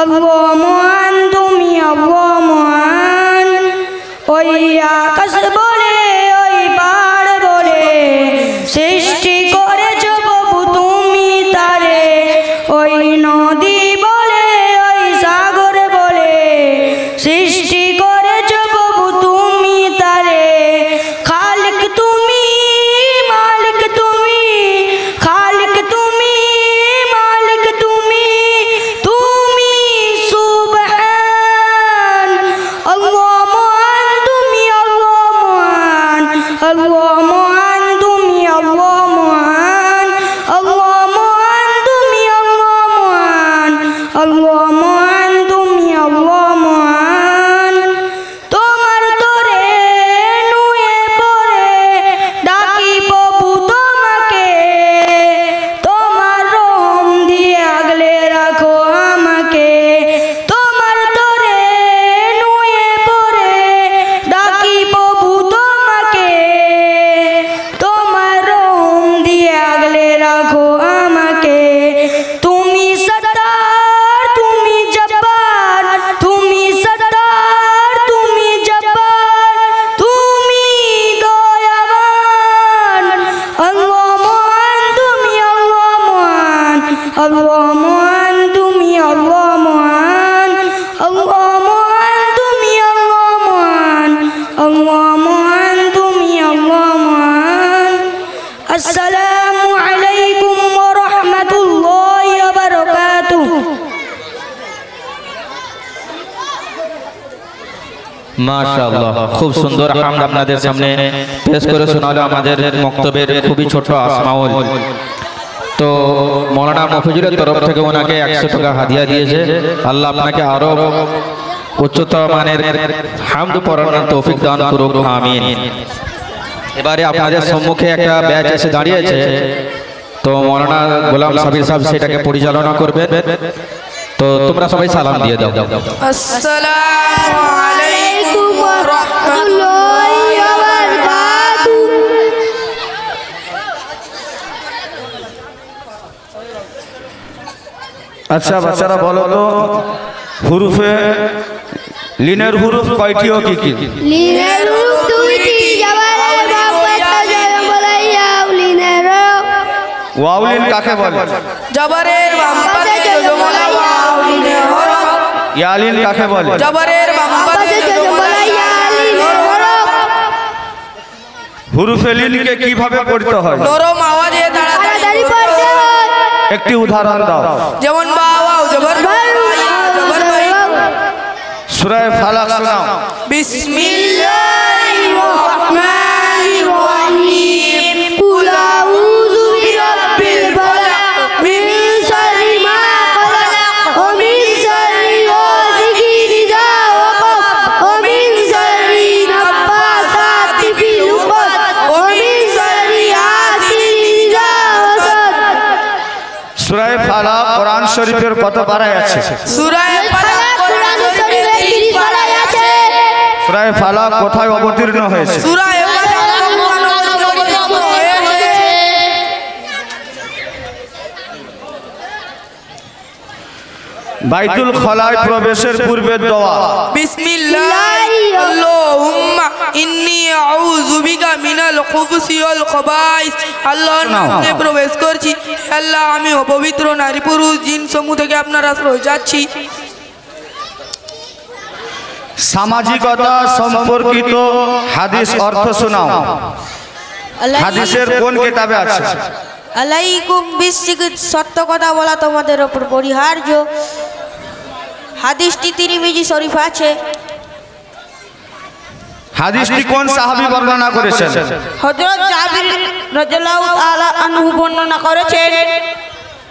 Speaker 3: আল্লাহ মহান, তুমি আল্লাহ মহান। ওই আকাশ বলে, ওই পাহাড় বলে, সৃষ্টি করেছ প্রভু তুমি তারে। ওই নদী বলে, ওই সাগর বলে, সৃষ্টি করেছ প্রভু তুমি তারে। খালিক তুমি, মালিক তুমি, খালিক তুমি, মালিক তুমি, তুমি সুবহান। আল্লাহ মহান, তুমি আল্লাহ মহান,
Speaker 9: মাশাআল্লাহ, খুব সুন্দর হামদ আপনাদের সামনে পেশ করে শোনালো আমাদের মক্তবের খুবই ছোট আসমাউল। তো মৌলানা মফিজুলের তরফ থেকে ওনাকে 100 টাকা হাদিয়া দিয়েছে। আল্লাহ আপনাকে আরো উচ্চতর মানের হামদ পড়ানোর তৌফিক দান করুক, আমিন। এবারে আপনাদের সম্মুখে একটা ব্যাচ এসে দাঁড়িয়েছে, তো মৌলানা গোলাম সাবির সাহেব সেটাকে পরিচালনা করবেন। তো তোমরা সবাই সালাম দিয়ে দাও।
Speaker 10: আসসালামু আলাইকুম ওয়া রাহমাতুল্লাহি ওয়া বারাকাতুহু।
Speaker 4: আচ্ছা বাচ্চারা বলো তো, হুরুফে লিনের হুরুফ কয়টি ও কি কি?
Speaker 3: লিনের হুরুফ দুইটি, জবরের বাম পাশে জবর বলে ইয়াও লিনের।
Speaker 4: ওয়াউলিন কাকে বলে?
Speaker 10: জবরের বাম পাশে জবর বলে ইয়াও লিনের হরফ।
Speaker 4: ইয়ালিন কাকে বলে?
Speaker 10: জবরের বাম পাশে জবর বলে ইয়াও লিনের হরফ।
Speaker 4: হুরুফে লিনকে কিভাবে পড়তে হয়?
Speaker 10: নরম আওয়াজে তাড়াতাড়ি পড়তে হয়।
Speaker 4: একটি উদাহরণ দাও।
Speaker 10: যেমন বা ওয়াও জবর বা ইয়া জবর বাই।
Speaker 4: সূরা ফালাক শোনাও।
Speaker 10: বিসমিল্লাহির রহমানির রহিম। কুল আউযু বিরাব্বিল ফালাক মিন শাররি মা খালাক ওয়া মিন শাররি গাসিকিন ইযা ওয়াকাব ওয়া মিন শাররি নাফাসাতি ফিল উকাদ ওয়া মিন শাররি হাসিদিন ইযা হাসাদ।
Speaker 4: সূরা ফালাক কোরআন শরীফের কত পারায় আছে?
Speaker 10: সূরা ফালাক কোরআন শরীফে 30 পারায় আছে।
Speaker 4: সূরা ফালাক কোথায় অবতীর্ণ হয়েছে?
Speaker 10: সূরা
Speaker 4: বাইতুল খলায় প্রবেশের পূর্বে দোয়া।
Speaker 10: বিসমিল্লাহিল্লাহুম্মা ইন্নী আউযু বিকা মিনাল খুবুসি ওয়াল খাবাইস। আল্লাহর নামে প্রবেশ করছি, আল্লাহ আমি অপবিত্র নারী পুরুষ জিন সমূহ থেকে আপনার আশ্রয় যাচ্ছি।
Speaker 4: সামাজিকতা সম্পর্কিত হাদিস অর্থ শোনাও। হাদিসের কোন কিতাবে আছে?
Speaker 11: আলাইকুম বিসিকিত, সত্য কথা বলা তোমাদের উপর পরিহার্য। হাদিসটি তিরমিজি শরীফ আছে।
Speaker 4: হাদিসটি কোন সাহাবী বর্ণনা করেছেন?
Speaker 11: হযরত জাবির রাদিয়াল্লাহু তাআলা আনহু বর্ণনা করেছেন।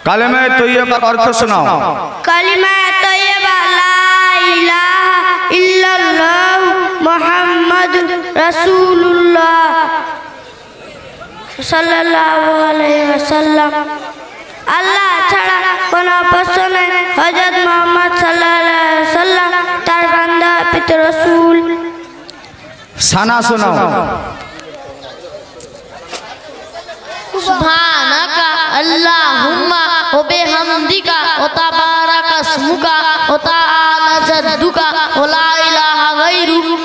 Speaker 4: কালেমা তৈয়বার অর্থ শোনাও।
Speaker 3: কালিমা তৈয়বা লা ইলাহা ইল্লাল্লাহ মুহাম্মাদুর রাসূলুল্লাহ সাল্লাল্লাহু আলাইহি ওয়াসাল্লাম। আল্লাহ ছাড়া কোনো উপাস্য নেই। হযরত মুহাম্মদ সাল্লাল্লাহু আলাইহি ওয়াসাল্লাম তার বান্দা পিতা রাসূল।
Speaker 4: সানা শোনাও।
Speaker 1: সুবহানাকা আল্লাহুম্মা ওয়া বিহামদিকা ওয়া তাবারাকা ইসমুকা ওয়া তাআলা জাদ্দুকা ওয়া লা ইলাহা গায়রুক।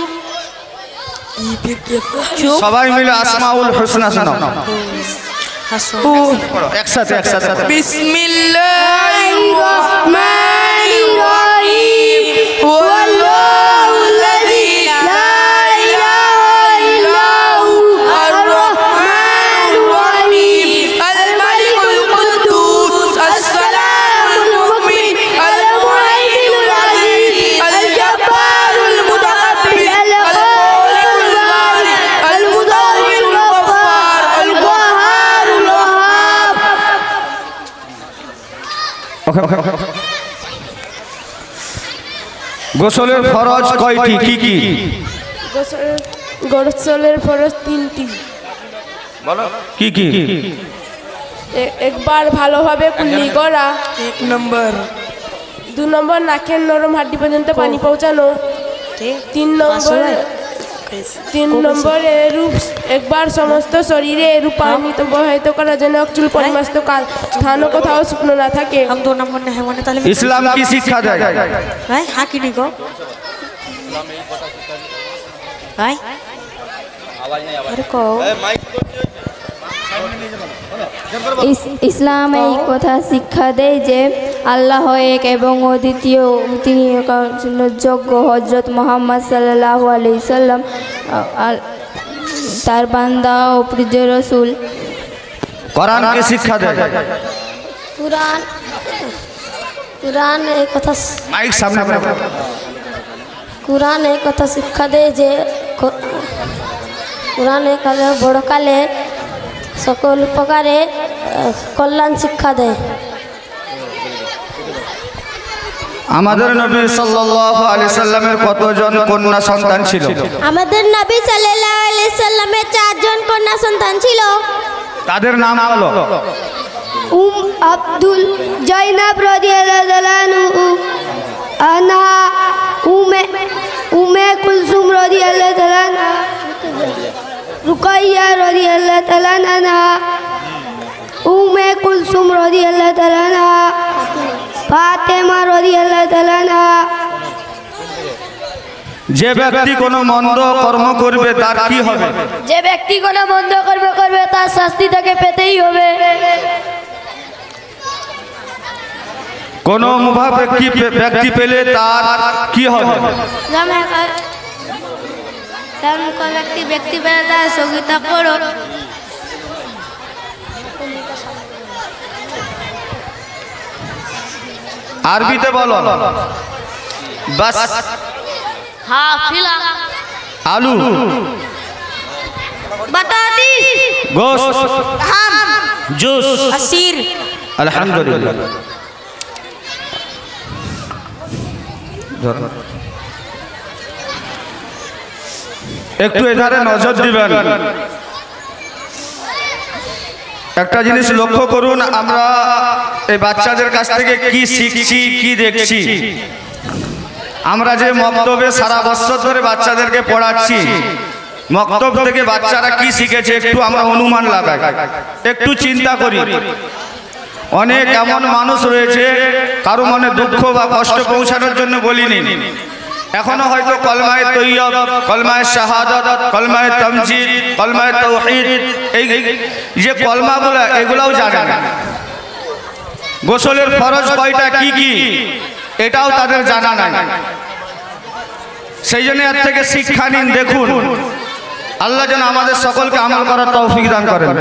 Speaker 4: সবাই মিলে আসমাউল হুসনা শোনাও। একসাথে
Speaker 10: বিসমিল্লাহির রহমানির রহিম। ওয়াল্লাহুল্লাযী লা ইলাহা ইল্লাহু আর-রাহমানুর রহিম। আল-মালিকুল কুদ্দুস আস-সালামুল মুমিন আল-মুহাইমিনুল আজিজ আল-জাব্বারুল মুতাকাব্বির আল-খালিকুল বারি আল-মুদাব্বিরুল গফফার আল-কাহ্হারুল ওয়াহ্হাব।
Speaker 4: গোসলের ফরজ কয়টি কি কি?
Speaker 12: গোসলের ফরজ 3টি।
Speaker 4: কি কি?
Speaker 12: একবার ভালোভাবে কুল্লি করা,
Speaker 10: 1 নম্বর।
Speaker 12: 2 নম্বর নাকের নরম হাড্ডি পর্যন্ত পানি পৌঁছানো, 3 নম্বরে একবার সমস্ত শরীরে এরূপ পানি প্রবাহিত করার জন্য চুল পরিমাস্ত স্থানও কোথাও শুকনো না থাকে।
Speaker 4: ইসলাম কি শিক্ষা দেয়?
Speaker 13: ইসলাম এই কথা শিক্ষা দেয় যে আল্লাহ এক এবং অদ্বিতীয়, তিনি যোগ্য। হযরত মুহাম্মদ সাল্লাল্লাহু আলাইহি সাল্লাম তার বান্দা ও প্রিয় রাসূল।
Speaker 4: কোরআন কি শিক্ষা দেয়?
Speaker 5: কুরআন এই কথা
Speaker 4: মাইক সামনে
Speaker 5: কোরআনে কথা শিক্ষা দেয় যে কোরআনে কালে বড়কালে সকল প্রকারে কল্যাণ শিক্ষা দেয়।
Speaker 4: আমাদের নবী সাল্লাল্লাহু আলাইহি সাল্লামের কতজন কন্যা সন্তান ছিল?
Speaker 6: আমাদের নবী সাল্লাল্লাহু আলাইহি সাল্লামের 4 জন কন্যা সন্তান ছিল।
Speaker 4: তাদের নাম হলো
Speaker 3: আব্দুল জাইনাব রাদিয়াল্লাহু তাআলা আনহা, উম্মে কুলসুম রাদিয়াল্লাহু তাআলা, রুকাইয়া রাদিয়াল্লাহু তাআলা আনহা, উম্মে কুলসুম রাদিয়াল্লাহু তাআলা আনহা, ফাতেমা রাদিয়াল্লাহু তাআলা আনহা।
Speaker 4: যে ব্যক্তি কোনো মন্দ কর্ম করবে তার কি হবে?
Speaker 1: যে ব্যক্তি কোনো মন্দ কর্ম করবে তার শাস্তি তাকে পেতেই হবে।
Speaker 4: কোনো ব্যক্তি পেলে তার কি হবে?
Speaker 3: ব্যক্তি পেলে তার সহযোগিতা করো।
Speaker 4: আরবিতে বলো। বাস,
Speaker 1: হাফিলা,
Speaker 4: আলু,
Speaker 3: বাতাতি,
Speaker 4: গোশত,
Speaker 3: হাম,
Speaker 4: জুস,
Speaker 3: আসির।
Speaker 4: আলহামদুলিল্লাহ। একটু এধারে নজর দিবেন। একটা জিনিস লক্ষ্য করুন, আমরা এই বাচ্চাদের কাছ থেকে কি শিখছি, কি দেখছি। আমরা যে মক্তবে সারা বছর ধরে বাচ্চাদেরকে পড়াচ্ছি, মক্তব থেকে বাচ্চারা কি শিখেছে একটু আমরা অনুমান লাগাই, একটু চিন্তা করি। অনেক এমন মানুষ রয়েছে কারো মনে দুঃখ বা কষ্ট পৌঁছানোর জন্য বলিনি, এখনো হয়তো কলমায়ে তৈয়ব, কলমায়ে শাহাদাত, কলমায়ে তামজিদ, কলমায়ে তাওহীদ, এই যে কলমাগুলো এগুলাও জানে না। গোসলের ফরজ কয়টা, কি কি, এটাও তাদের জানা নাই। সেই জন্য এর থেকে শিক্ষা নিন। দেখুন, আল্লাহ যেন আমাদের সকলকে আমল করার তৌফিক দান করেন।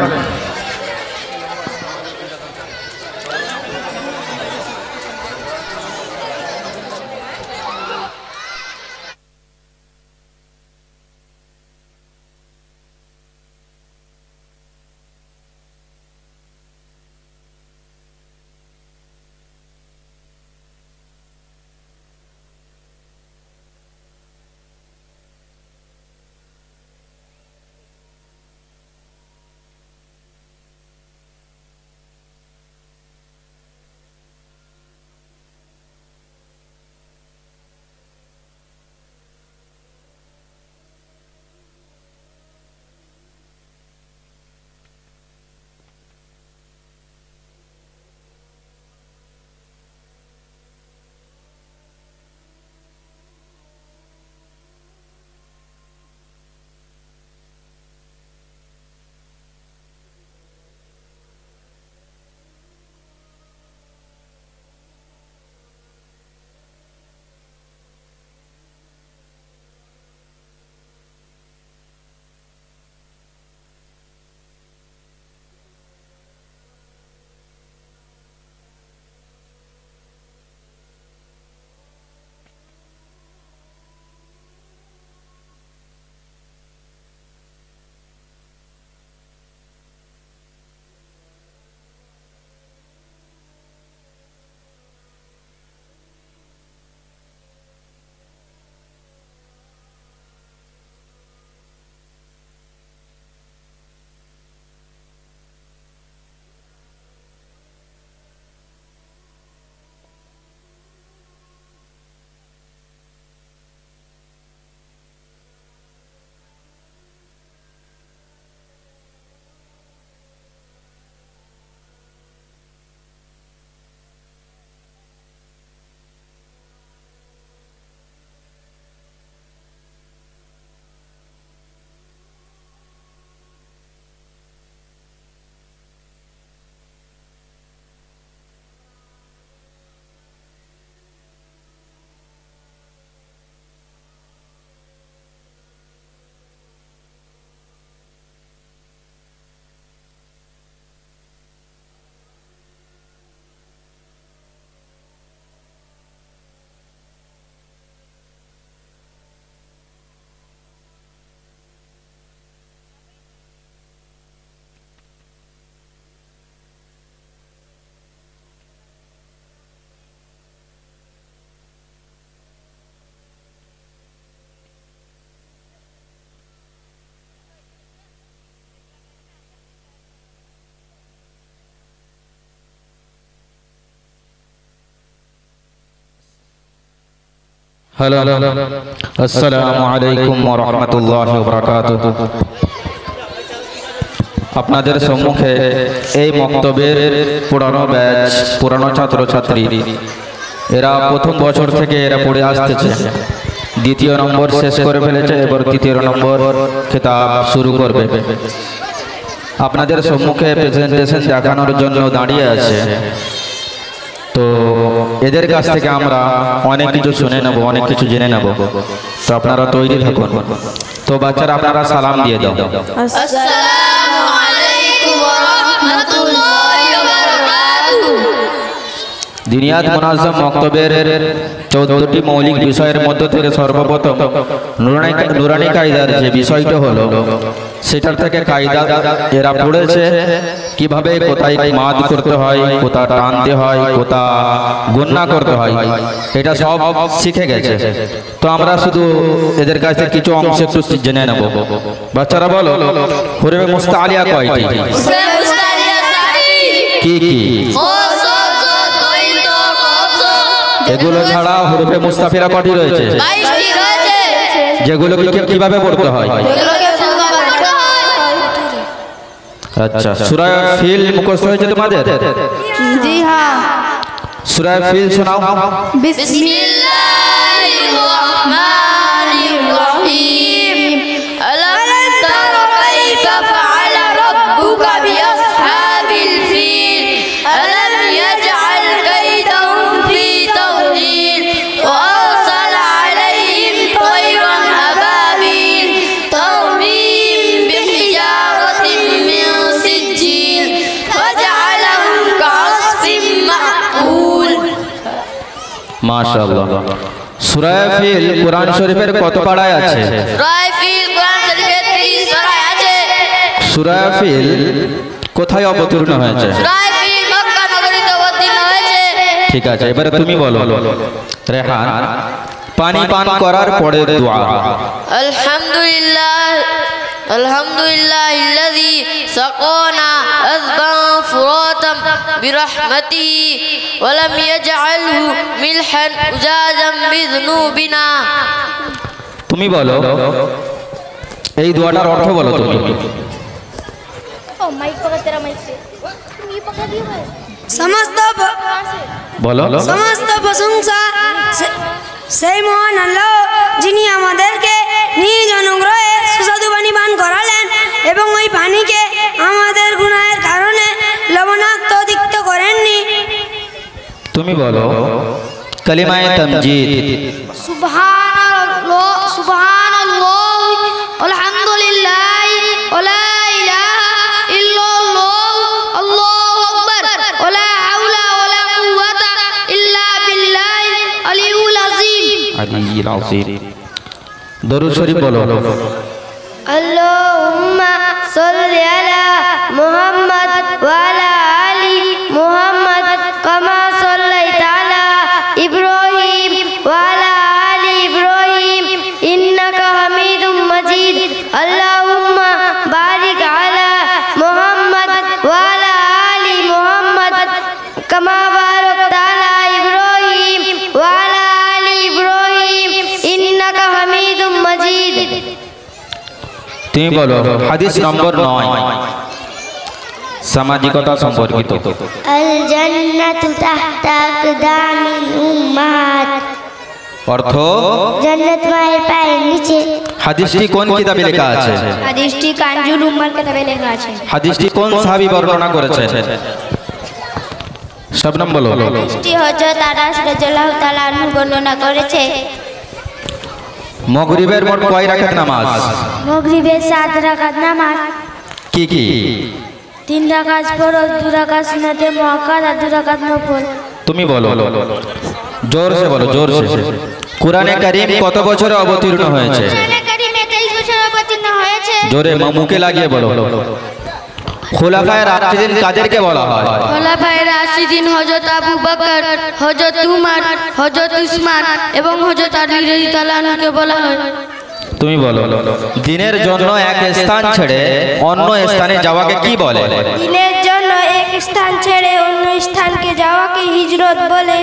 Speaker 9: হ্যালো, আসসালামু আলাইকুম ওয়া রাহমাতুল্লাহি ওয়া বারাকাতুহু। আপনাদের সম্মুখে এই মক্তবের পুরানো ব্যাচ, পুরানো ছাত্রছাত্রী, এরা প্রথম বছর থেকে এরা পড়ে আসতেছে। দ্বিতীয় নম্বর শেষ করে ফেলেছে, এবার তৃতীয় নম্বর খেতাব শুরু করবে। আপনাদের সম্মুখে প্রেজেন্টেশন দেখানোর জন্য দাঁড়িয়ে আছে। তো এদের কাছ থেকে আমরা অনেক কিছু শুনে নেব, অনেক কিছু জেনে নেব। তো আপনারা তৈরি থাকুন। তো বাচ্চারা আপনারা সালাম দিয়ে দাও।
Speaker 1: আসসালামু আলাইকুম ওয়া রাহমাতুল্লাহি ওয়া বারাকাতুহু।
Speaker 9: দিনিয়াত মুনাজ্জাম মক্তবের 14টি মৌলিক বিষয়ের মধ্যে থেকে সর্বপ্রথম নুরানি কায়দার যে বিষয়টা হলো, সেটার থেকে কায়দা এরা পড়েছে কিভাবে কোথায় মাদ করতে হয়, কোথা টানতে হয়, কোথা গুণনা করতে হয়, এটা সব শিখে গেছে। তো আমরা শুধু এদের কাছ থেকে কিছু অংশ একটু জেনে নেব। বাচ্চারা বলো, হুরুফে মুস্তাআলিয়া কয়টি? কি কি? এগুলো ছাড়া হুরুফে মুস্তাফিরা কয়টি রয়েছে?
Speaker 1: 22টি রয়েছে।
Speaker 9: যেগুলোকে কিভাবে পড়তে হয়? আচ্ছা, সূরা ফিল মুখস্থ হয়েছে তোমাদের?
Speaker 3: জি হ্যাঁ।
Speaker 9: সূরা ফিল শোনাও।
Speaker 1: বিসমিল্লাহির রহমানির রহিম। আলাম তারা কাইফা ফাআলা রাব্বুকা বিআসহাবিল ফিল। আলাম ইয়াজআল কাইদাহুম ফি তাদলিল ওয়া আরসালা আলাইহিম তায়রান আবাবিল তারমীম বিহিজারাতিন মিন সিজ্জিল ফাজআলাহুম কা'আসফিন মা'কুল।
Speaker 9: মাশাআল্লাহ। সূরা ফিল কোরআন শরীফের কত পারায় আছে?
Speaker 1: সূরা ফিল কোরআন শরীফের 30 পারায় আছে।
Speaker 9: সূরা ফিল কোথায় অবতীর্ণ হয়েছে?
Speaker 1: সূরা ফিল মক্কা নগরীতে অবতীর্ণ হয়েছে।
Speaker 9: ঠিক আছে, এবারে তুমি বলো। রেহান, পানি পান করার পরের দোয়া।
Speaker 1: আলহামদুলিল্লাহিল্লাযী সাকানা আযবান ফুরাতাম বিরহমাতিহি ওয়া লাম ইয়াজআলহু মিলহান উজাজাম বিযুনুবিনা।
Speaker 9: তুমি বলো, এই দোয়াটার অর্থ বলো তুমি। বলো।
Speaker 11: সমস্ত প্রশংসা সেই মহান আল্লাহ, যিনি আমাদেরকে নিজ অনুগ্রহে সুস্বাদু পানি পান করালেন এবং ওই পানিকে আমাদের গুনাহের কারণে লবণাক্ত তিক্ত করেননি।
Speaker 9: তুমি বলো কালিমায়ে তামজিদ।
Speaker 5: সুবহানাল্লাহ, সুবহানাল্লাহ, আলহামদুলিল্লাহ, ওয়ালা ইলাহা ইল্লাল্লাহ, আল্লাহু আকবার, ওয়ালা হাওলা ওয়ালা কুওয়াতা ইল্লা বিল্লাহিল আলিয়্যিল আযীম।
Speaker 9: দরুদ শরীফ বলো।
Speaker 3: আল্লাহুম্মা সাল্লি আলা মুহাম্মাদ ওয়া আলা আলি মুহাম্মাদ কামা সাল্লাইতা আলা ইব্রাহিম ওয়া আলা আলি ইব্রাহিম ইন্নাকা হামিদুম মাজিদ। আল্লাহুম্মা বারিক আলা মুহাম্মাদ ওয়া আলা আলি মুহাম্মাদ কামা বারাকতা আলা ইব্রাহিম ওয়া আলা আলি ইব্রাহিম ইন্নাকা হামিদুম মাজিদ।
Speaker 9: তুমি বলো হাদিস নম্বর 9, সামাজিকতা সম্পর্কিত।
Speaker 3: আল জান্নাতু তাহতা আকদামিল উম্মাহাত।
Speaker 9: অর্থ,
Speaker 3: জান্নাত মায়ের পায়ের নিচে।
Speaker 9: হাদিসটি কোন কিতাবে লেখা আছে?
Speaker 3: হাদিসটি কানজুল উম্মার কিতাবে লেখা আছে।
Speaker 9: হাদিসটি কোন সাহাবী বর্ণনা করেছেন? সব নাম বলো।
Speaker 3: হাদিসটি হযরত আনাস রাদিয়াল্লাহু তাআলা আনহু বর্ণনা করেছে।
Speaker 9: মাগরিবের মোট কয় রাকাত নামাজ?
Speaker 3: মাগরিবের 7 রাকাত নামাজ।
Speaker 9: কি কি?
Speaker 3: 3 রাকাত ফরজ, 2 রাকাত সুন্নাতে মুআক্কাদা, 2 রাকাত নফল।
Speaker 9: তুমি বলো, জোরসে বলো, জোরসে। কুরআনে কারীম কত বছরে অবতীর্ণ হয়েছে?
Speaker 3: কুরআনে কারীমে 23 বছর অবতীর্ণ হয়েছে।
Speaker 9: জোরে মুখে লাগিয়ে বলো। খুলাফায়ে রাশিদিন কাদেরকে বলা হয়?
Speaker 1: খোলাফায়ে রাশিদিন হযরত আবু বকর, হযরত উমর, হযরত উসমান এবং হযরত আলী রাদিয়াল্লাহু আনহুকে বলা হয়।
Speaker 9: তুমি বলো দিনের জন্য এক স্থান ছেড়ে অন্য স্থানে যাওয়াকে কি বলে?
Speaker 3: দিনের জন্য এক স্থান ছেড়ে অন্য স্থানকে যাওয়াকে হিজরত বলে।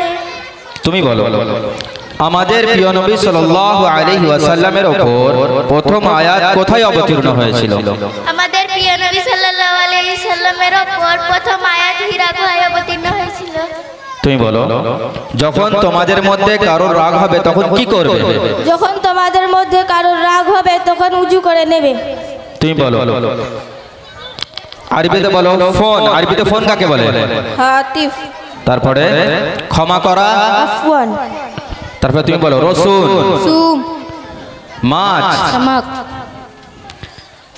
Speaker 9: তুমি বলো আমাদের প্রিয় নবী সাল্লাল্লাহু আলাইহি ওয়াসাল্লামের উপর প্রথম আয়াত কোথায় অবতীর্ণ হয়েছিল?
Speaker 5: আমাদের প্রিয় নবী সাল্লাল্লাহু আলাইহি সাল্লামের উপর প্রথম আয়াত হীরা গুহায় অবতীর্ণ হয়েছিল।
Speaker 9: তুমি বলো, যখন তোমাদের মধ্যে কারোর রাগ হবে তখন কি করবে?
Speaker 13: যখন তোমাদের মধ্যে কারোর রাগ হবে তখন উজু করে নেবে।
Speaker 9: তুমি বলো, আরবিতে বলো ফোন। আরবিতে ফোন কাকে বলে?
Speaker 13: হাতিফ।
Speaker 9: তারপরে ক্ষমা করা,
Speaker 13: আফওয়ান।
Speaker 9: তারপরে তুমি বলো রসুন,
Speaker 13: সুম,
Speaker 9: মাছ,
Speaker 13: সামাক।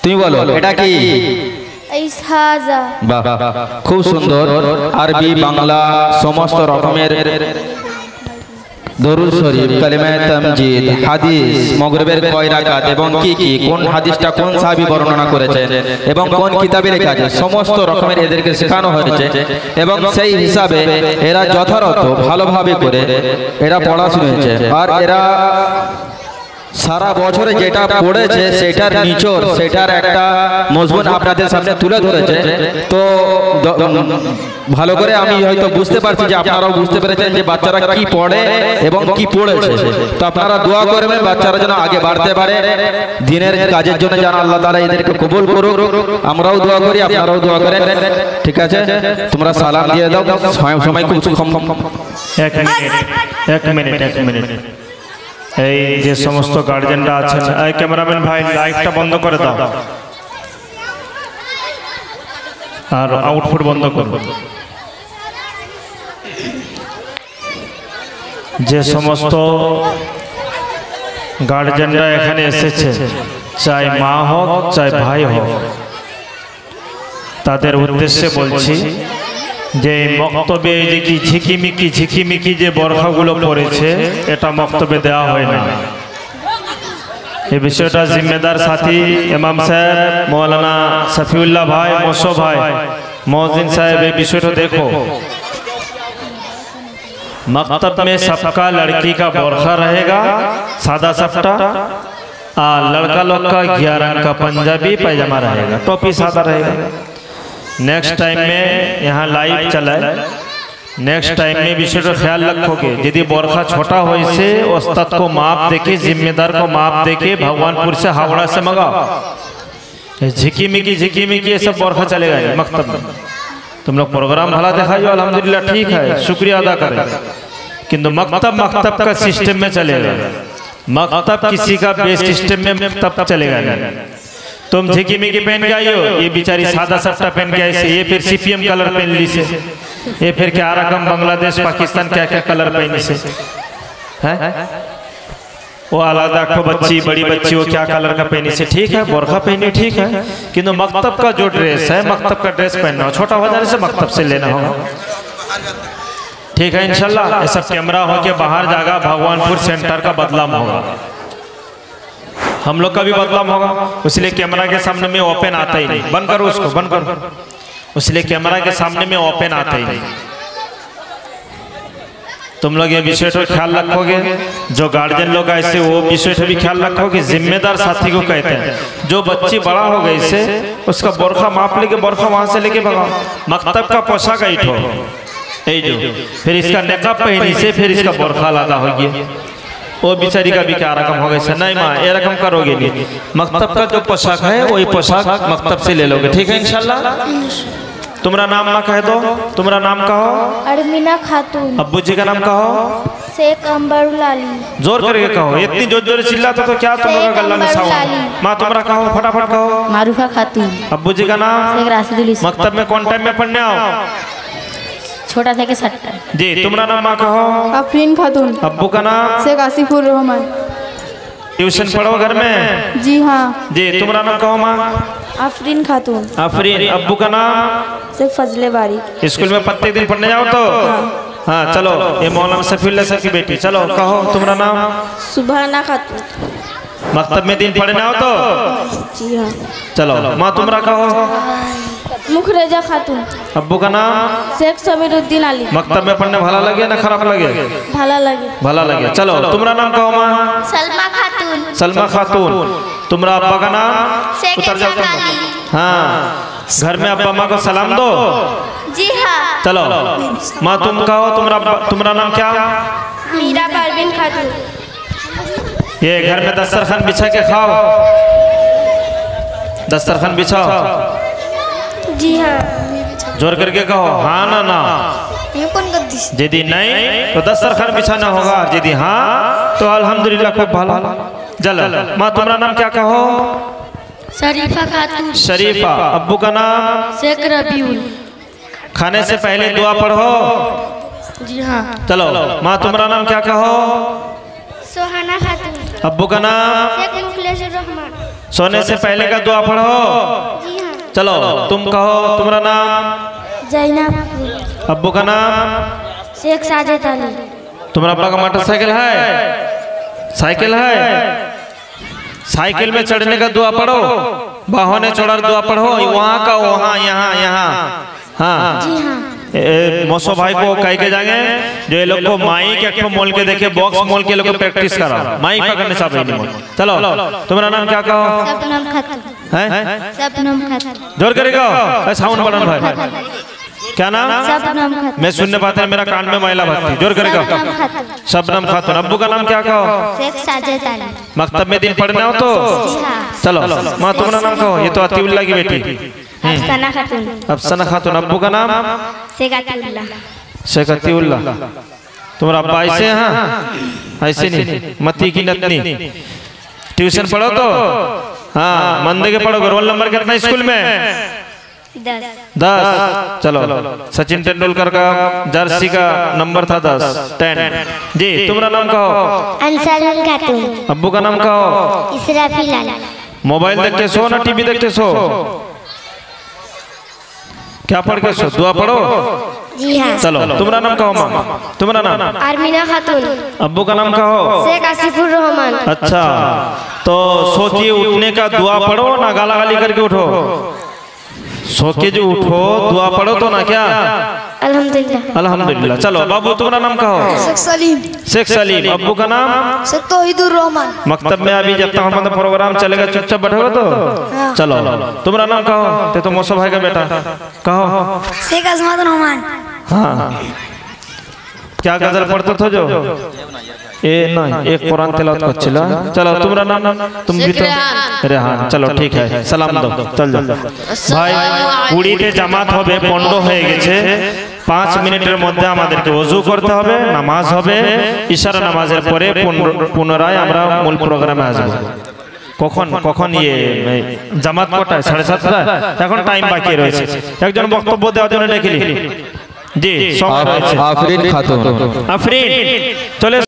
Speaker 9: তুমি বলো এটা কি?
Speaker 13: ইসহাজা।
Speaker 9: বাহ, খুব সুন্দর। আরবি, বাংলা সমস্ত রকমের দরুদ শরীফ, কালিমায়ে তামজিদ, হাদিস, মাগরিবের কয় রাকাত এবং কি কি, কোন হাদিসটা কোন সাহাবী বর্ণনা করেছেন এবং কোন কিতাবে লেখা আছে, সমস্ত রকমের এদেরকে শেখানো হয়েছে এবং সেই হিসাবে এরা যথাযথ ভালোভাবে করে এরা পড়াশোনা হয়েছে। আর এরা সারা বছরে যেটা পড়েছে সেটার নিচড়, সেটার একটা মজবুত আপনাদের সামনে তুলে ধরেছে। তো ভালো করে আমি হয়তো বুঝতে পারছি যে আপনারাও বুঝতে পেরেছেন যে বাচ্চারা কি পড়ে এবং কি পড়েছে। তো আপনারা দোয়া করবেন বাচ্চারা যেন আগে বাড়তে পারে, দিনের কাজের জন্য যেন আল্লাহ তাআলা এদেরকে কবুল করুক। আমরাও দোয়া করি, আপনারাও দোয়া করেন। ঠিক আছে, তোমরা সালাম দিয়ে দাও। সময় খুব কম।
Speaker 2: এক মিনিট। এই যে সমস্ত গার্জেনরা আছেন, এই ক্যামেরাম্যান ভাই লাইটটা বন্ধ করে দাও আর আউটপুট বন্ধ করো। যে সমস্ত গার্জেনরা এখানে এসেছে, চাই মা হোক চাই ভাই হোক, তাদের উদ্দেশ্যে বলছি যে মক্তবে এই যে কি ঝিকিমিকি যে বরখাগুলো পড়েছে, এটা মক্তবে দেওয়া হয় না। এই বিষয়টা জিম্মেদার সাথী ইমাম সাহেব, মৌলানা শফিউল্লাহ ভাই, মোশো ভাই, মৌজিন साहब, ये বিষয়টা देखो। मकतब में सबका लड़की का बोरखा रहेगा सादा सपटा, और लड़का लोग का 11 रंग का पंजाबी पैजामा रहेगा, टोपी सादा रहेगा। नेक्स्ट टाइम में यहाँ लाइव चला है, नेक्स्ट टाइम में विषय का ख्याल रखोगे। यदि बोरखा छोटा हो इसे उस्ताद को माप देके, जिम्मेदार को माप देके भगवानपुर से हावड़ा से मंगाओ। झिकीमिकी ये सब बोरखा चलेगा मकतब में। तुम लोग प्रोग्राम भला दिखाइए, अल्हम्दुलिल्लाह ठीक है, शुक्रिया अदा करें, किंतु मकतब का सिस्टम में चलेगा। मकतब किसी का बेस सिस्टम में तब चलेगा नहीं। तुम झिकीमिकी पहन के आई हो, ये बेचारी सादा सप्टा पहन के आई से, ये फिर CPM कलर पहन ली से, ये फिर क्या रकम बांग्लादेश पाकिस्तान क्या क्या कलर पहनी से है। वो आलादा को बच्ची, बड़ी बच्ची, वो क्या कलर का पहनी से, ठीक है, बोरखा पहनी ठीक है, किंतु मकतब का जो ड्रेस है, मकतब का ड्रेस पहनना, छोटा हो जाने से मकतब से लेना होगा। ठीक है, इंशाल्लाह ये सब कैमरा हो के बाहर जाएगा, भगवानपुर सेंटर का बदलाव होगा, हम लोग का भी बदलाव होगा। इसलिए कैमरा के सामने में ओपन आता ही नहीं, बंद करो उसको, बंद करो। इसलिए कैमरा के सामने में ओपन आता ही नहीं। तुम लोग ये विषय का ख्याल रखोगे, जो गार्जियन लोग ऐसे वो विषय का भी ख्याल रखोगे। जिम्मेदार साथी को कहते हैं, जो बच्ची बड़ा हो गई से उसका बोरखा माप लेके, बोरखा वहां से लेके भगाओ। मकतब का पोशाक ऐठो, जो फिर इसका निकाब पहनी से फिर इसका बोरखा लादा हो गया, वो बेचारी का भी क्या रकम हो गई से, नहीं माँ ये रकम करोगे नहीं। मकतब का जो पोशाक है वही पोशाक मकतब से ले लोगे, ठीक है इंशाल्लाह। तुम्हारा नाम माँ कह दो, तुम्हारा नाम कहो।
Speaker 13: अरमीना खातून।
Speaker 2: अब्बू जी का नाम कहो।
Speaker 13: शेख अंबरुल अली।
Speaker 2: जोर करके कहो, इतनी जोर जोर चिल्लाते तो क्या तुम लोग गल्ला में सावा। माँ तुम्हारा कहो, फटाफट कहो।
Speaker 5: मारूफा खातून।
Speaker 2: अब्बू जी का नाम।
Speaker 5: शेख राशिदुल इस्लाम।
Speaker 2: मकतब में कौन टाइम में पढ़ने आओ?
Speaker 5: छोटा था के 7
Speaker 2: जी। तुम्हारा नाम माँ कहो।
Speaker 12: अफरीन खातून।
Speaker 2: अब्बू का नाम।
Speaker 12: शेख आसिफुर रहमान।
Speaker 2: ट्यूशन पढ़ो घर में?
Speaker 12: जी हाँ।
Speaker 2: जी। तुम्हारा नाम कहो माँ।
Speaker 13: आफरीन खातून।
Speaker 2: आफरीन। अब्बू का नाम।
Speaker 13: शेख फजले बारी।
Speaker 2: स्कूल में प्रत्येक दिन पढ़ने जाओ तो? हाँ चलो, ये मौलाना शफीउल्लाह सर की बेटी, चलो कहो तुम्हारा नाम।
Speaker 13: सुभाना खातून।
Speaker 2: मकतब में दिन पढ़ने आओ तो?
Speaker 13: जी हाँ।
Speaker 2: चलो माँ तुम्हारा कहो।
Speaker 13: मुखरेजा खातून।
Speaker 2: अब्बू का नाम।
Speaker 13: शेख समीरुद्दीन अली।
Speaker 2: मकतब में पढ़ने भला लगे ना खराब लगे?
Speaker 13: भला लगे।
Speaker 2: भला लगे। चलो तुम्हारा नाम कहो माँ।
Speaker 5: सलमा खातून।
Speaker 2: सलमा खातून। तुम्हारा अब्बा का नाम? उतर जाओ तुम। हाँ, घर में अब्बा माँ को सलाम दो।
Speaker 5: जी हाँ।
Speaker 2: चलो माँ तुम कहो, तुम्हारा नाम क्या?
Speaker 3: मीरा परवीन खातून।
Speaker 2: ये घर में दस्तरखान बिछा के खाओ, दस्तरखान बिछाओ।
Speaker 3: जी हाँ।
Speaker 2: जोर करके कहो हाँ ना ना। यदि नहीं तो दस्तरखान बिछाना होगा, यदि हाँ तो अल्हम्दुलिल्लाह खूब भला। चलो माँ तुम्हारा नाम क्या कहो?
Speaker 1: शरीफा खातून।
Speaker 2: शरीफा। अब्बू का नाम?
Speaker 1: शेख रबीउल।
Speaker 2: खाने से पहले दुआ पढ़ो।
Speaker 1: जी हाँ।
Speaker 2: चलो माँ तुम्हारा नाम क्या कहो?
Speaker 3: सोहाना खातून।
Speaker 2: अब्बू का नाम?
Speaker 3: शेख मुखलेसुर रहमान।
Speaker 2: सोने से पहले का दुआ पढ़ो।
Speaker 3: जी हाँ।
Speaker 2: चलो तुम कहो तुम्हारा नाम?
Speaker 3: जैनब।
Speaker 2: अब्बू का नाम?
Speaker 3: शेख साजिद अली।
Speaker 2: तुम्हारा अब्बा का मोटरसाइकिल है? साइकिल है? साइकिल में चढ़ने का दुआ पढ़ो, बाहों ने चढ़ा दुआ पढ़ो, वहाँ का वहाँ यहाँ यहाँ। हाँ
Speaker 3: जी हाँ।
Speaker 2: मौसो भाई को कह के जाएंगे जो ये लोग को माइक एक मोल के देखे, बॉक्स मोल के लोग को प्रैक्टिस करा, माइक पकड़ने से नहीं मोल। चलो तुम्हारा नाम क्या कहो?
Speaker 3: सपनम खातून।
Speaker 2: हैं?
Speaker 3: सपनम खातून।
Speaker 2: जोर करेगा साउंड बढ़ाना भाई। क्या नाम?
Speaker 3: सपनम खातून।
Speaker 2: मैं सुनने पाते हैं, मेरा कान में मैला भरती। जोर करेगा शबनम खातून। अब्बू का नाम क्या कहो?
Speaker 3: शेख साजिद अली।
Speaker 2: मकतब में दिन पढ़ना हो तो चलो माँ तुम्हारा नाम कहो। ये तो अतीउल्लाह की बेटी
Speaker 3: अफसाना खातून।
Speaker 2: अफसाना खातून। अब्बू का नाम?
Speaker 3: शेख अतीउल्लाह।
Speaker 2: शेख अतीउल्लाह। तुम्हारा अब्बा ऐसे हैं? ऐसे नहीं, मती की नतनी। ट्यूशन पढ़ो तो हाँ मन दे के पढ़ोगे। रोल नंबर कितना स्कूल में? 10। चलो सचिन तेंदुलकर का जर्सी का नंबर था 10। जी तुम्हारा नाम कहो?
Speaker 3: अंसारुल खातून।
Speaker 2: अब्बू का नाम कहो?
Speaker 3: इसराफिल अली।
Speaker 2: मोबाइल देखते सो ना टीवी देखते सो? क्या पढ़ के सो? दुआ पढ़ो।
Speaker 3: जी हाँ।
Speaker 2: चलो तुम्हारा नाम कहो माँ? तुम्हारा नाम?
Speaker 3: आरमीना खातून।
Speaker 2: अब्बू का नाम कहो?
Speaker 3: शेख आसिफुर रहमान।
Speaker 2: अच्छा तो सो के उठने का दुआ पढ़ो ना गाला गाली करके उठो। सो के जो उठो दुआ पढ़ो तो ना क्या?
Speaker 3: अल्हम्दुलिल्लाह।
Speaker 2: अल्हम्दुलिल्लाह। चलो बाबू तुम्हारा नाम कहो?
Speaker 11: शेख सलीम।
Speaker 2: शेख सलीम। अब्बू का नाम?
Speaker 11: शेख तौहीदुर रहमान।
Speaker 2: मकतब में अभी जब तक हमारा प्रोग्राम चलेगा चुपचाप बैठोगे तो चलो तुम्हारा नाम कहो? ते तो मौसम भाई का बेटा कहो।
Speaker 11: शेख अजमत रहमान।
Speaker 2: हाँ क्या गजल पढ़ते थे जो ए नहीं एक कुरान तिलावत करछिला। चलो तुम्हारा नाम? तुम भी तो रेहान। चलो ठीक है सलाम दो चल जाओ ভাই। কুড়িতে জামাত হবে, পনেরো হয়ে গেছে। 5 মিনিটের মধ্যে আমাদেরকে ওযু করতে হবে, নামাজ হবে। ইশারা নামাজের পরে পুনরায় আমরা মূল প্রোগ্রামে আসব। কখন কখন ইয়ে জামাত কটায়? 7:30। এখন টাইম বাকি রয়েছে। একজন বক্তব্য দেওয়ার জন্য ডেকে নি। জি সময় রয়েছে।
Speaker 9: আফরিন খাতুন।
Speaker 2: আফরিন চলে